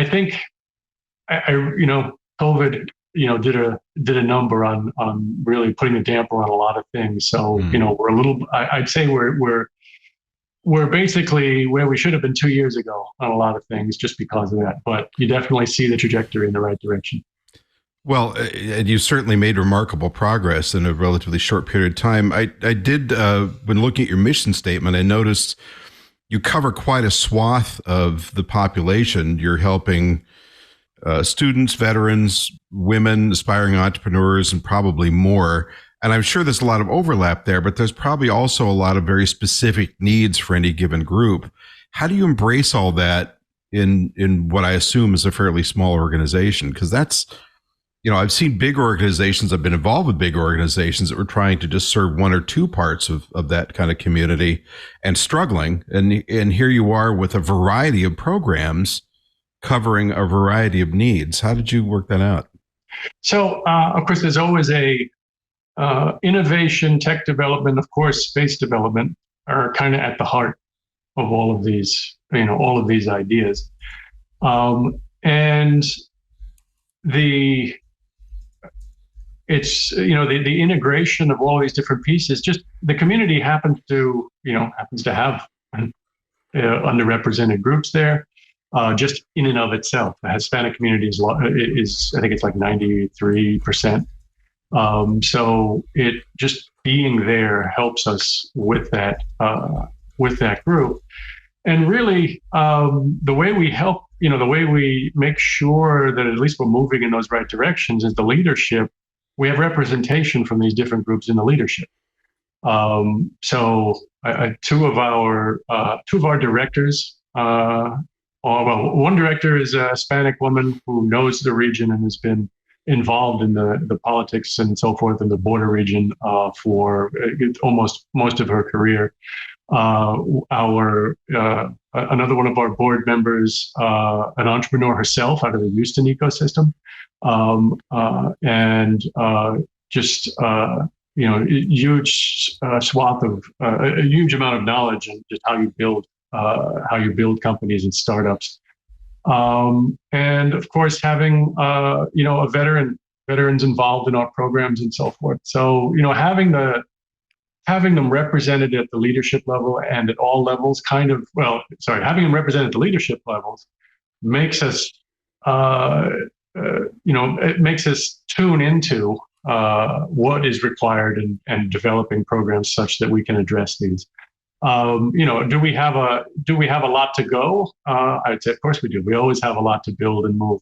think COVID did a number on really putting a damper on a lot of things. So we're a little. I'd say we're basically where we should have been 2 years ago on a lot of things, just because of that. But you definitely see the trajectory in the right direction. Well, and you certainly made remarkable progress in a relatively short period of time. I did, when looking at your mission statement, I noticed you cover quite a swath of the population. You're helping students, veterans, women, aspiring entrepreneurs, and probably more. And I'm sure there's a lot of overlap there, but there's probably also a lot of very specific needs for any given group. How do you embrace all that in what I assume is a fairly small organization? Because that's, I've seen big organizations, I've been involved with big organizations that were trying to just serve one or two parts of that kind of community and struggling. And here you are with a variety of programs covering a variety of needs. How did you work that out? So, of course, there's always a innovation, tech development, of course, space development are kind of at the heart of all of these, all of these ideas. And the integration of all these different pieces, just the community happens to have underrepresented groups there. Just in and of itself, the Hispanic community is I think it's like 93%. So it just being there helps us with that group. And really, the way we help, the way we make sure that at least we're moving in those right directions is the leadership. We have representation from these different groups in the leadership. So two of our directors. One director is a Hispanic woman who knows the region and has been involved in the politics and so forth in the border region for almost most of her career. Another one of our board members, an entrepreneur herself out of the Houston ecosystem, huge swath of a huge amount of knowledge and just how you build companies and startups. And of course, having veterans involved in our programs and so forth. So having them represented at the leadership level and at all levels, having them represented at the leadership levels makes us it makes us tune into what is required and developing programs such that we can address these. Do we have a lot to go? I'd say, of course we do. We always have a lot to build and move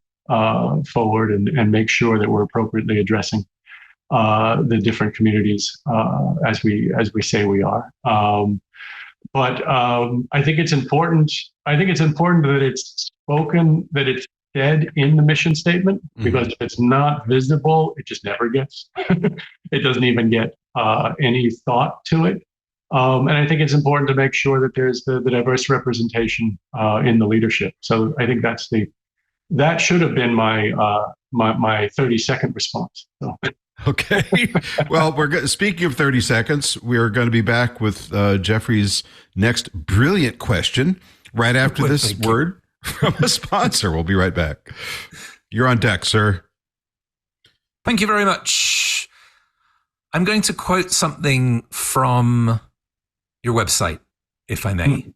forward and make sure that we're appropriately addressing the different communities as we say we are. But I think it's important. I think it's important that it's spoken, that it's said in the mission statement, because if it's not visible, it just never gets. It doesn't even get any thought to it. And I think it's important to make sure that there's the diverse representation in the leadership. So I think that should have been my 30-second response. So. Okay. Well, speaking of 30 seconds, we're going to be back with Geoffrey's next brilliant question right after this word from a sponsor. We'll be right back. You're on deck, sir. Thank you very much. I'm going to quote something from your website, if I may.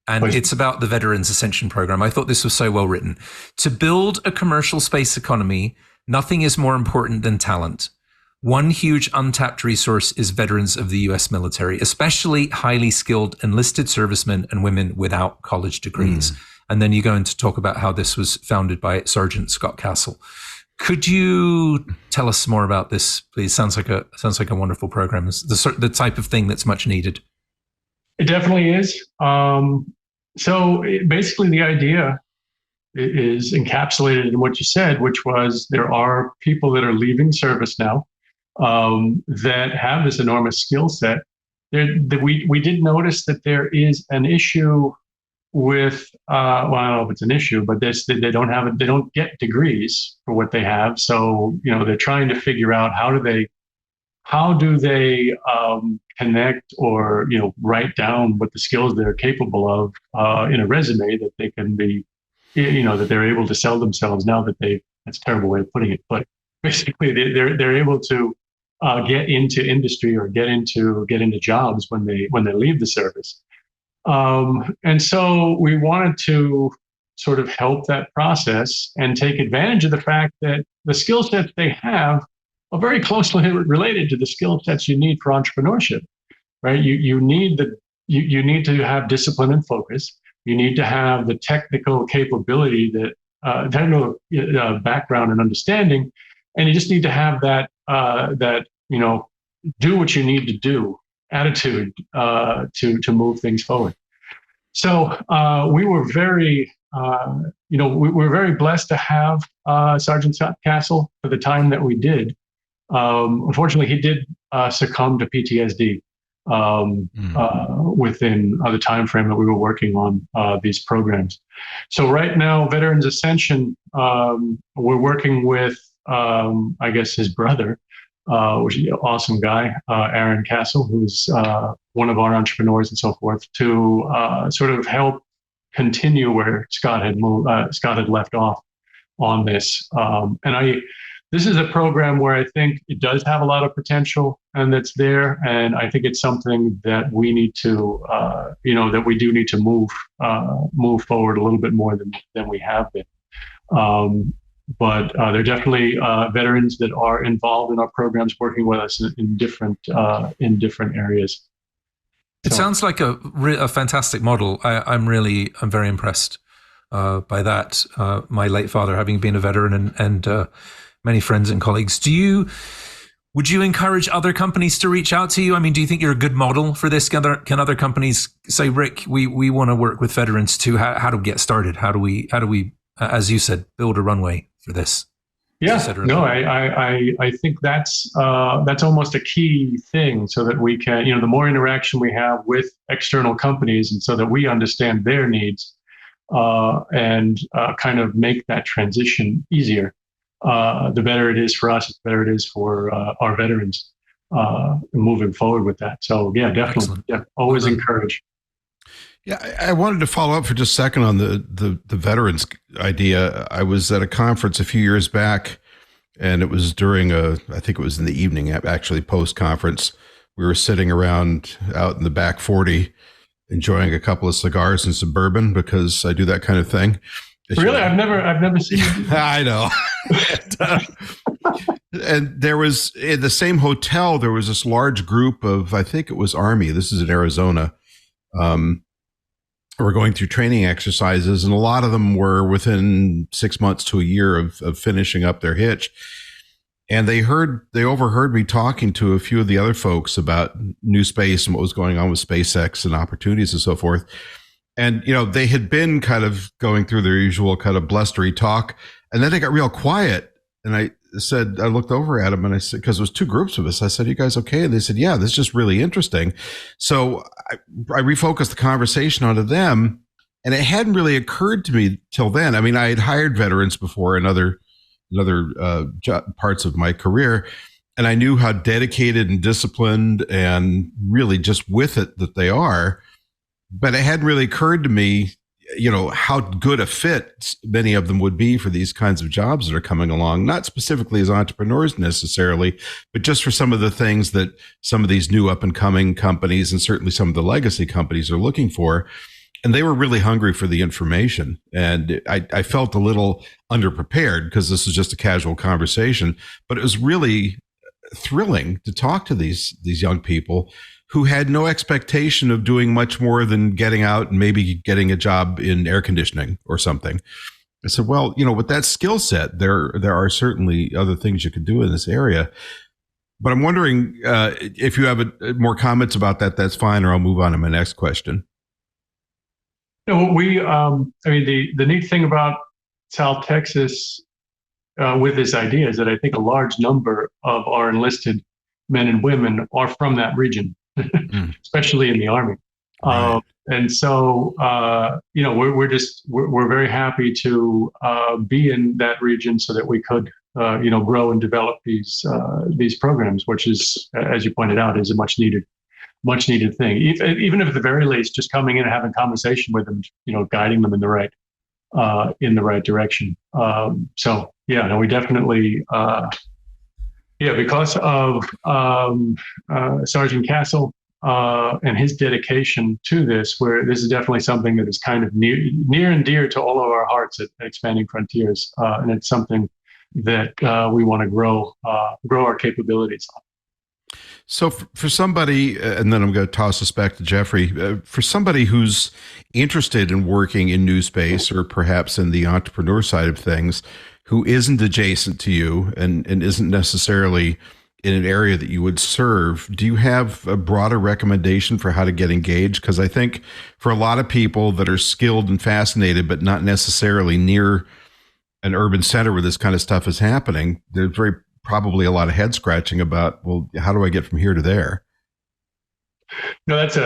And it's about the Veterans Ascension Program. I thought this was so well written. To build a commercial space economy, nothing is more important than talent. One huge untapped resource is veterans of the U.S. military, especially highly skilled enlisted servicemen and women without college degrees. And then you go into talk about how this was founded by Sergeant Scott Castle. Could you tell us more about this, please? Sounds like a wonderful program. It's the type of thing that's much needed. It definitely is. So basically, the idea is encapsulated in what you said, which was there are people that are leaving service now that have this enormous skill set. We did notice that there is an issue with I don't know if it's an issue, but they don't get degrees for what they have. So they're trying to figure out how do they connect or write down what the skills they're capable of in a resume that they can be that they're able to sell themselves now that that's a terrible way of putting it, but basically they're able to get into industry or get into jobs when they leave the service. And so we wanted to sort of help that process and take advantage of the fact that the skill sets they have are very closely related to the skill sets you need for entrepreneurship, right? You need to have discipline and focus. You need to have the technical capability technical background and understanding, and you just need to have that do what you need to do attitude to move things forward. So we were very blessed to have Sergeant Castle for the time that we did. Unfortunately, he did succumb to PTSD within the time frame that we were working on these programs. So right now, Veterans Ascension, we're working with, I guess, his brother, which is an awesome guy, Aaron Castle, who's one of our entrepreneurs and so forth, to sort of help continue where Scott had left off on this. This is a program where I think it does have a lot of potential and that's there. And I think it's something that we need to, that we do need to move forward a little bit more than we have been. But there are definitely veterans that are involved in our programs working with us in different areas. It sounds like a fantastic model. I'm very impressed by that. My late father having been a veteran and many friends and colleagues. Would you encourage other companies to reach out to you? I mean, do you think you're a good model for this? Can other companies say, Rick, we want to work with veterans too? How do we get started? How do we, as you said, build a runway for this? Yeah, no, I think that's almost a key thing, so that we can, the more interaction we have with external companies, and so that we understand their needs and kind of make that transition easier. The better it is for us, the better it is for our veterans moving forward with that. So yeah, definitely. Excellent. Yeah, always encourage. Yeah, I wanted to follow up for just a second on the veterans idea. I was at a conference a few years back, and it was during I think it was in the evening, actually post-conference. We were sitting around out in the back 40, enjoying a couple of cigars and some bourbon, because I do that kind of thing. Really? I've never seen you. I know. And there was, in the same hotel, there was this large group of, I think it was Army. This is in Arizona. We're going through training exercises, and a lot of them were within 6 months to a year of finishing up their hitch. And they overheard me talking to a few of the other folks about Newspace and what was going on with SpaceX and opportunities and so forth. And, they had been kind of going through their usual kind of blustery talk, and then they got real quiet. And I looked over at them and I said, because it was two groups of us, I said, "You guys okay?" And they said, "Yeah, this is just really interesting." So I refocused the conversation onto them, and it hadn't really occurred to me till then. I mean, I had hired veterans before in other parts of my career, and I knew how dedicated and disciplined and really just with it that they are. But it hadn't really occurred to me, how good a fit many of them would be for these kinds of jobs that are coming along, not specifically as entrepreneurs necessarily, but just for some of the things that some of these new up and coming companies and certainly some of the legacy companies are looking for. And they were really hungry for the information. And I felt a little underprepared because this is just a casual conversation, but it was really thrilling to talk to these young people who had no expectation of doing much more than getting out and maybe getting a job in air conditioning or something. I said, well, with that skill set, there are certainly other things you could do in this area. But I'm wondering if you have more comments about that, that's fine, or I'll move on to my next question. The neat thing about South Texas with this idea is that I think a large number of our enlisted men and women are from that region. Especially in the Army. Right. And so, we're very happy to be in that region so that we could, grow and develop these programs, which is, as you pointed out, is a much needed thing. Even if at the very least, just coming in and having conversation with them, guiding them in the right direction. We definitely. Because of Sergeant Castle and his dedication to this, where this is definitely something that is kind of near and dear to all of our hearts at Expanding Frontiers, and it's something that we want to grow our capabilities on. So for somebody, and then I'm going to toss this back to Geoffrey, for somebody who's interested in working in Newspace or perhaps in the entrepreneur side of things, who isn't adjacent to you and isn't necessarily in an area that you would serve, do you have a broader recommendation for how to get engaged? Because I think for a lot of people that are skilled and fascinated, but not necessarily near an urban center where this kind of stuff is happening, there's probably a lot of head scratching about, well, how do I get from here to there? No, that's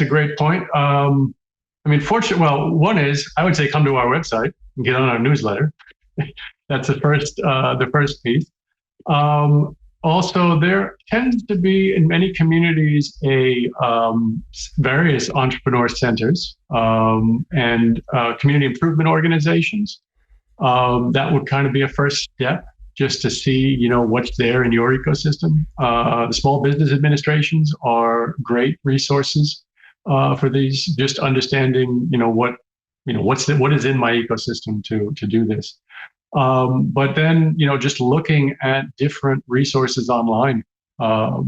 a great point. One is, I would say come to our website and get on our newsletter. That's the first piece. Also, there tends to be in many communities various entrepreneur centers and community improvement organizations. That would kind of be a first step, just to see, what's there in your ecosystem. The small business administrations are great resources for these. Just understanding, what is in my ecosystem to do this. But then, just looking at different resources online, there are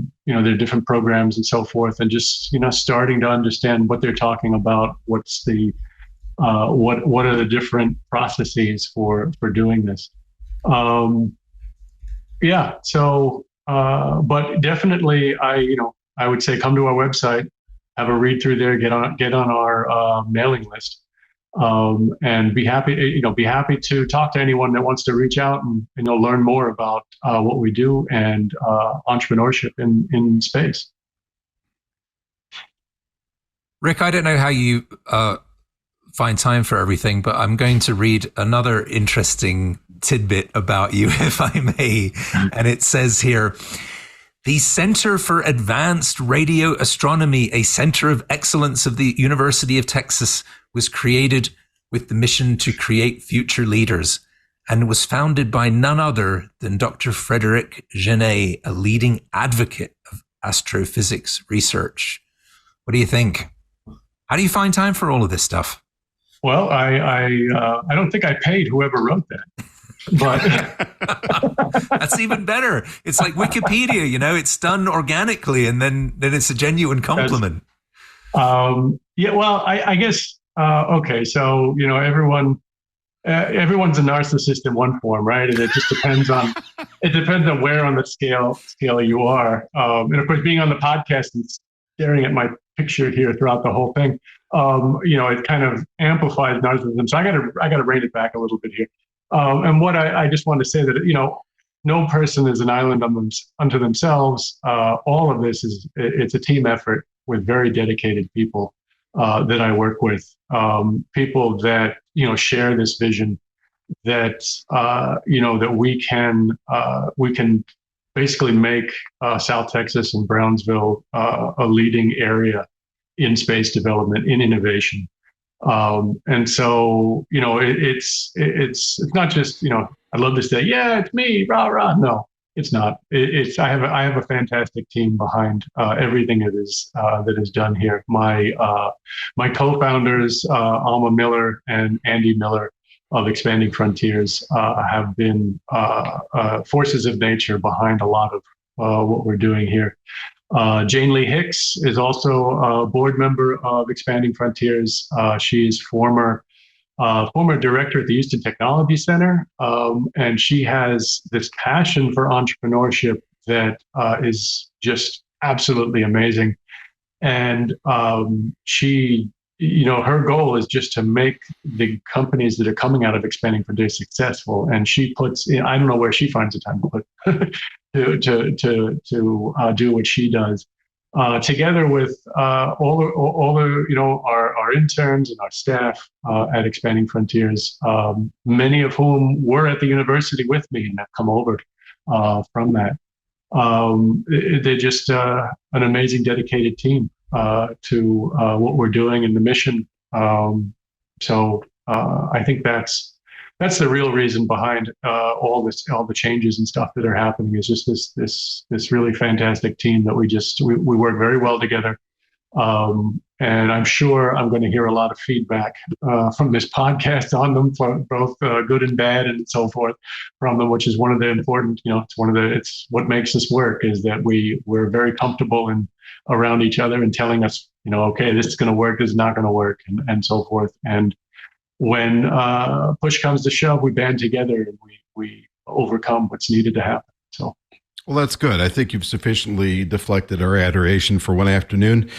different programs and so forth, and just, starting to understand what they're talking about. What's the what are the different processes for doing this? But definitely, I would say come to our website, have a read through there, get on our mailing list, and be happy to talk to anyone that wants to reach out and learn more about what we do and entrepreneurship in space. Rick, I don't know how you find time for everything, but I'm going to read another interesting tidbit about you, if I may. And it says here, the Center for Advanced Radio Astronomy, a center of excellence of the University of Texas, was created with the mission to create future leaders and was founded by none other than Dr. Fredrick Jenet, a leading advocate of astrophysics research. What do you think? How do you find time for all of this stuff? Well, I don't think I paid whoever wrote that, but that's even better. It's like Wikipedia, it's done organically, and then it's a genuine compliment. I guess okay. So everyone's a narcissist in one form, right? And it just depends on where on the scale you are. And of course, being on the podcast and staring at my picture here throughout the whole thing, it kind of amplifies narcissism. So I got to rein it back a little bit here. And what I just want to say that, no person is an island unto themselves. All of this it's a team effort with very dedicated people that I work with, people that, share this vision that, that we can basically make South Texas and Brownsville a leading area in space development, in innovation. And so, it's not just, I'd love to say, yeah, it's me, rah, rah. No, it's not. I have a fantastic team behind everything that is done here. My co-founders, Alma Miller and Andy Miller of Expanding Frontiers, have been forces of nature behind a lot of what we're doing here. Jane Lee Hicks is also a board member of Expanding Frontiers. She's former director at the Houston Technology Center, and she has this passion for entrepreneurship that is just absolutely amazing. And she, her goal is just to make the companies that are coming out of Expanding Frontiers successful. And she puts, I don't know where she finds the time to put to do what she does, together with all the our interns and our staff at Expanding Frontiers, many of whom were at the university with me and have come over from that. They're just an amazing, dedicated team to what we're doing and the mission. So I think that's that's the real reason behind all the changes and stuff that are happening, is just this really fantastic team that we work very well together. And I'm sure I'm going to hear a lot of feedback from this podcast on them, for both good and bad and so forth from them, which is one of the important, it's what makes us work, is that we're very comfortable and around each other and telling us, okay, this is going to work, this is not going to work, and so forth. And when push comes to shove, we band together and we overcome what's needed to happen. So. Well, that's good. I think you've sufficiently deflected our adoration for one afternoon.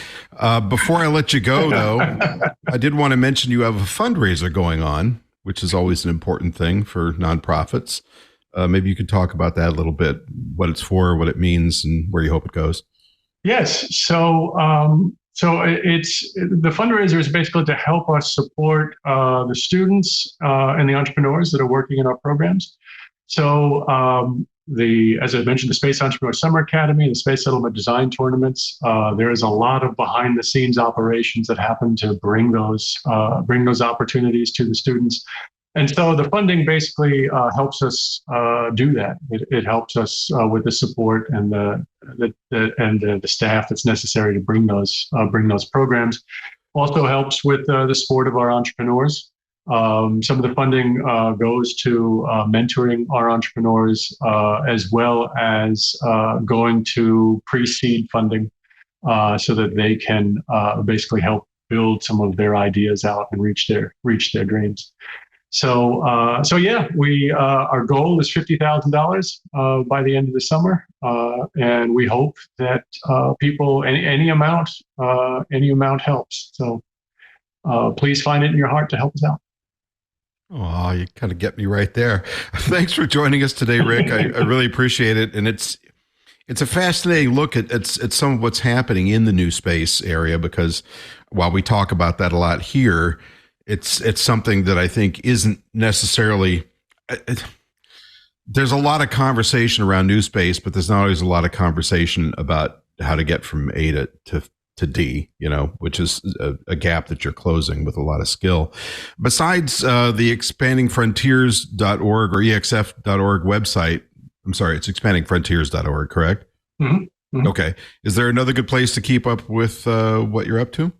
Before I let you go, though, I did want to mention you have a fundraiser going on, which is always an important thing for nonprofits. Maybe you could talk about that a little bit, what it's for, what it means, and where you hope it goes. Yes. So it's the fundraiser is basically to help us support the students and the entrepreneurs that are working in our programs. So as I mentioned, the Space Entrepreneur Summer Academy, the Space Settlement Design Tournaments, there is a lot of behind the scenes operations that happen to bring those opportunities to the students. And so the funding basically helps us do that. It helps us with the support and the staff that's necessary to bring those programs. Also helps with the support of our entrepreneurs. Some of the funding goes to mentoring our entrepreneurs, as well as going to pre-seed funding, so that they can basically help build some of their ideas out and reach their dreams. So yeah, our goal is $50,000 by the end of the summer, and we hope that people any amount helps. So please find it in your heart to help us out. Oh, you kind of get me right there. Thanks for joining us today, Rick. I really appreciate it, and it's a fascinating look at some of what's happening in the new space area, because while we talk about that a lot here, it's something that I think isn't necessarily. There's a lot of conversation around new space, but there's not always a lot of conversation about how to get from A to D, which is a gap that you're closing with a lot of skill. Besides the expandingfrontiers.org or exf.org website, I'm sorry, it's expandingfrontiers.org, correct? Mm-hmm. Mm-hmm. Okay. Is there another good place to keep up with what you're up to?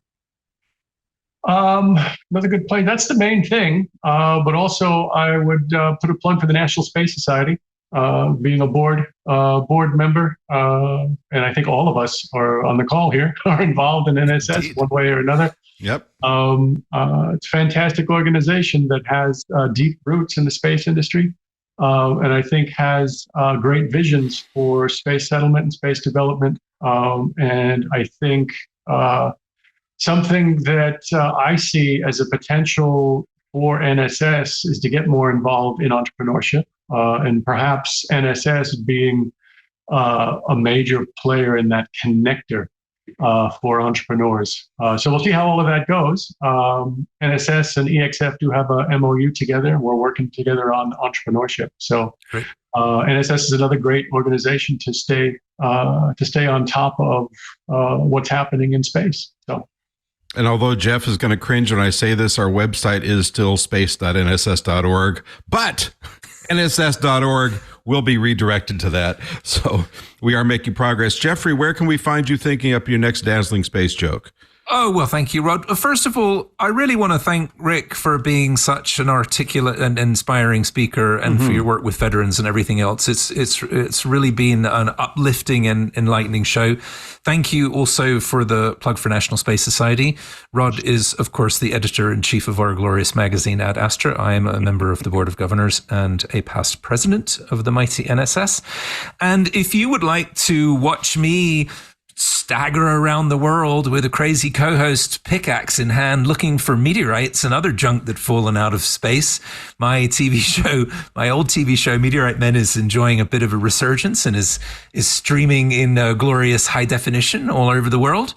Another good place. That's the main thing. But also I would put a plug for the National Space Society. Being a board member, and I think all of us are on the call here are involved in NSS Indeed. One way or another. Yep. It's a fantastic organization that has deep roots in the space industry, and I think has great visions for space settlement and space development. And I think something that I see as a potential for NSS is to get more involved in entrepreneurship. And perhaps NSS being a major player in that connector for entrepreneurs. So we'll see how all of that goes. NSS and EXF do have a MOU together, and we're working together on entrepreneurship. So NSS is another great organization to stay on top of what's happening in space. So. And although Jeff is going to cringe when I say this, our website is still space.nss.org, but NSS.org will be redirected to that. So we are making progress. Geoffrey, where can we find you thinking up your next dazzling space joke? Oh, well, thank you, Rod. First of all, I really want to thank Rick for being such an articulate and inspiring speaker, and for your work with veterans and everything else. It's really been an uplifting and enlightening show. Thank you also for the plug for National Space Society. Rod is, of course, the editor-in-chief of our glorious magazine, Ad Astra. I am a member of the Board of Governors and a past president of the mighty NSS. And if you would like to watch me stagger around the world with a crazy co-host pickaxe in hand looking for meteorites and other junk that's fallen out of space, my old TV show Meteorite Men is enjoying a bit of a resurgence and is streaming in glorious high definition all over the world.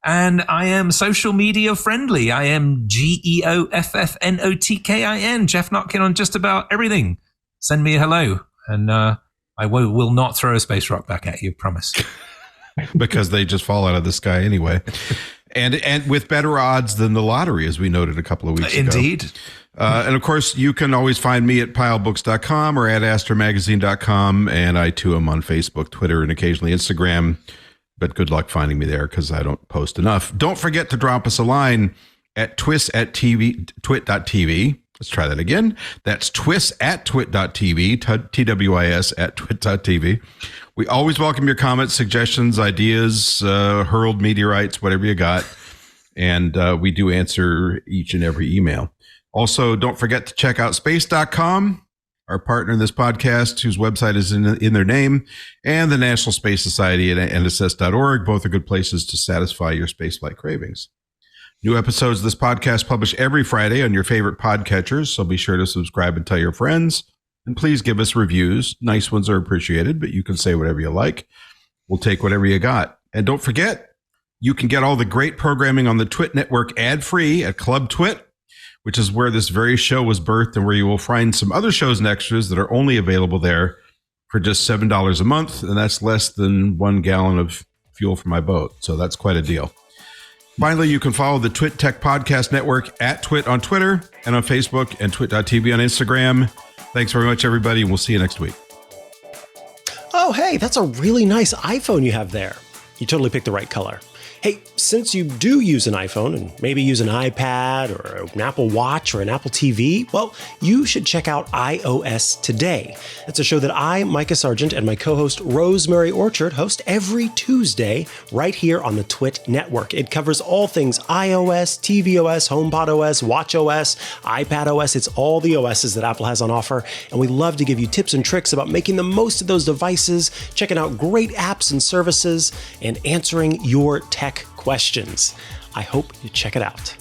And I am social media friendly. I am GEOFFNOTKIN, Jeff Notkin, on just about everything. Send me a hello, and I will not throw a space rock back at you, promise. Because they just fall out of the sky anyway. And with better odds than the lottery, as we noted a couple of weeks ago. Indeed. And of course, you can always find me at pylebooks.com or at astromagazine.com. And I too am on Facebook, Twitter, and occasionally Instagram. But good luck finding me there because I don't post enough. Don't forget to drop us a line at twit.tv. Let's try that again. That's twis@twit.tv, TWIS at twit.tv. We always welcome your comments, suggestions, ideas, hurled meteorites, whatever you got. And we do answer each and every email. Also, don't forget to check out space.com, our partner in this podcast, whose website is in their name, and the National Space Society at NSS.org. Both are good places to satisfy your spaceflight cravings. New episodes of this podcast publish every Friday on your favorite podcatchers, so be sure to subscribe and tell your friends. And please give us reviews. Nice ones are appreciated, but you can say whatever you like. We'll take whatever you got. And don't forget, you can get all the great programming on the TWiT network ad-free at Club TWiT, which is where this very show was birthed and where you will find some other shows and extras that are only available there for just $7 a month. And that's less than 1 gallon of fuel for my boat. So that's quite a deal. Finally, you can follow the TWiT Tech Podcast Network at TWiT on Twitter and on Facebook and twit.tv on Instagram. Thanks very much, everybody, and we'll see you next week. Oh, hey, that's a really nice iPhone you have there. You totally picked the right color. Hey, since you do use an iPhone and maybe use an iPad or an Apple Watch or an Apple TV, well, you should check out iOS Today. That's a show that I, Micah Sargent, and my co-host Rosemary Orchard host every Tuesday right here on the TWiT network. It covers all things iOS, tvOS, HomePodOS, watchOS, iPadOS. It's all the OSs that Apple has on offer, and we love to give you tips and tricks about making the most of those devices, checking out great apps and services, and answering your tech questions. I hope you check it out.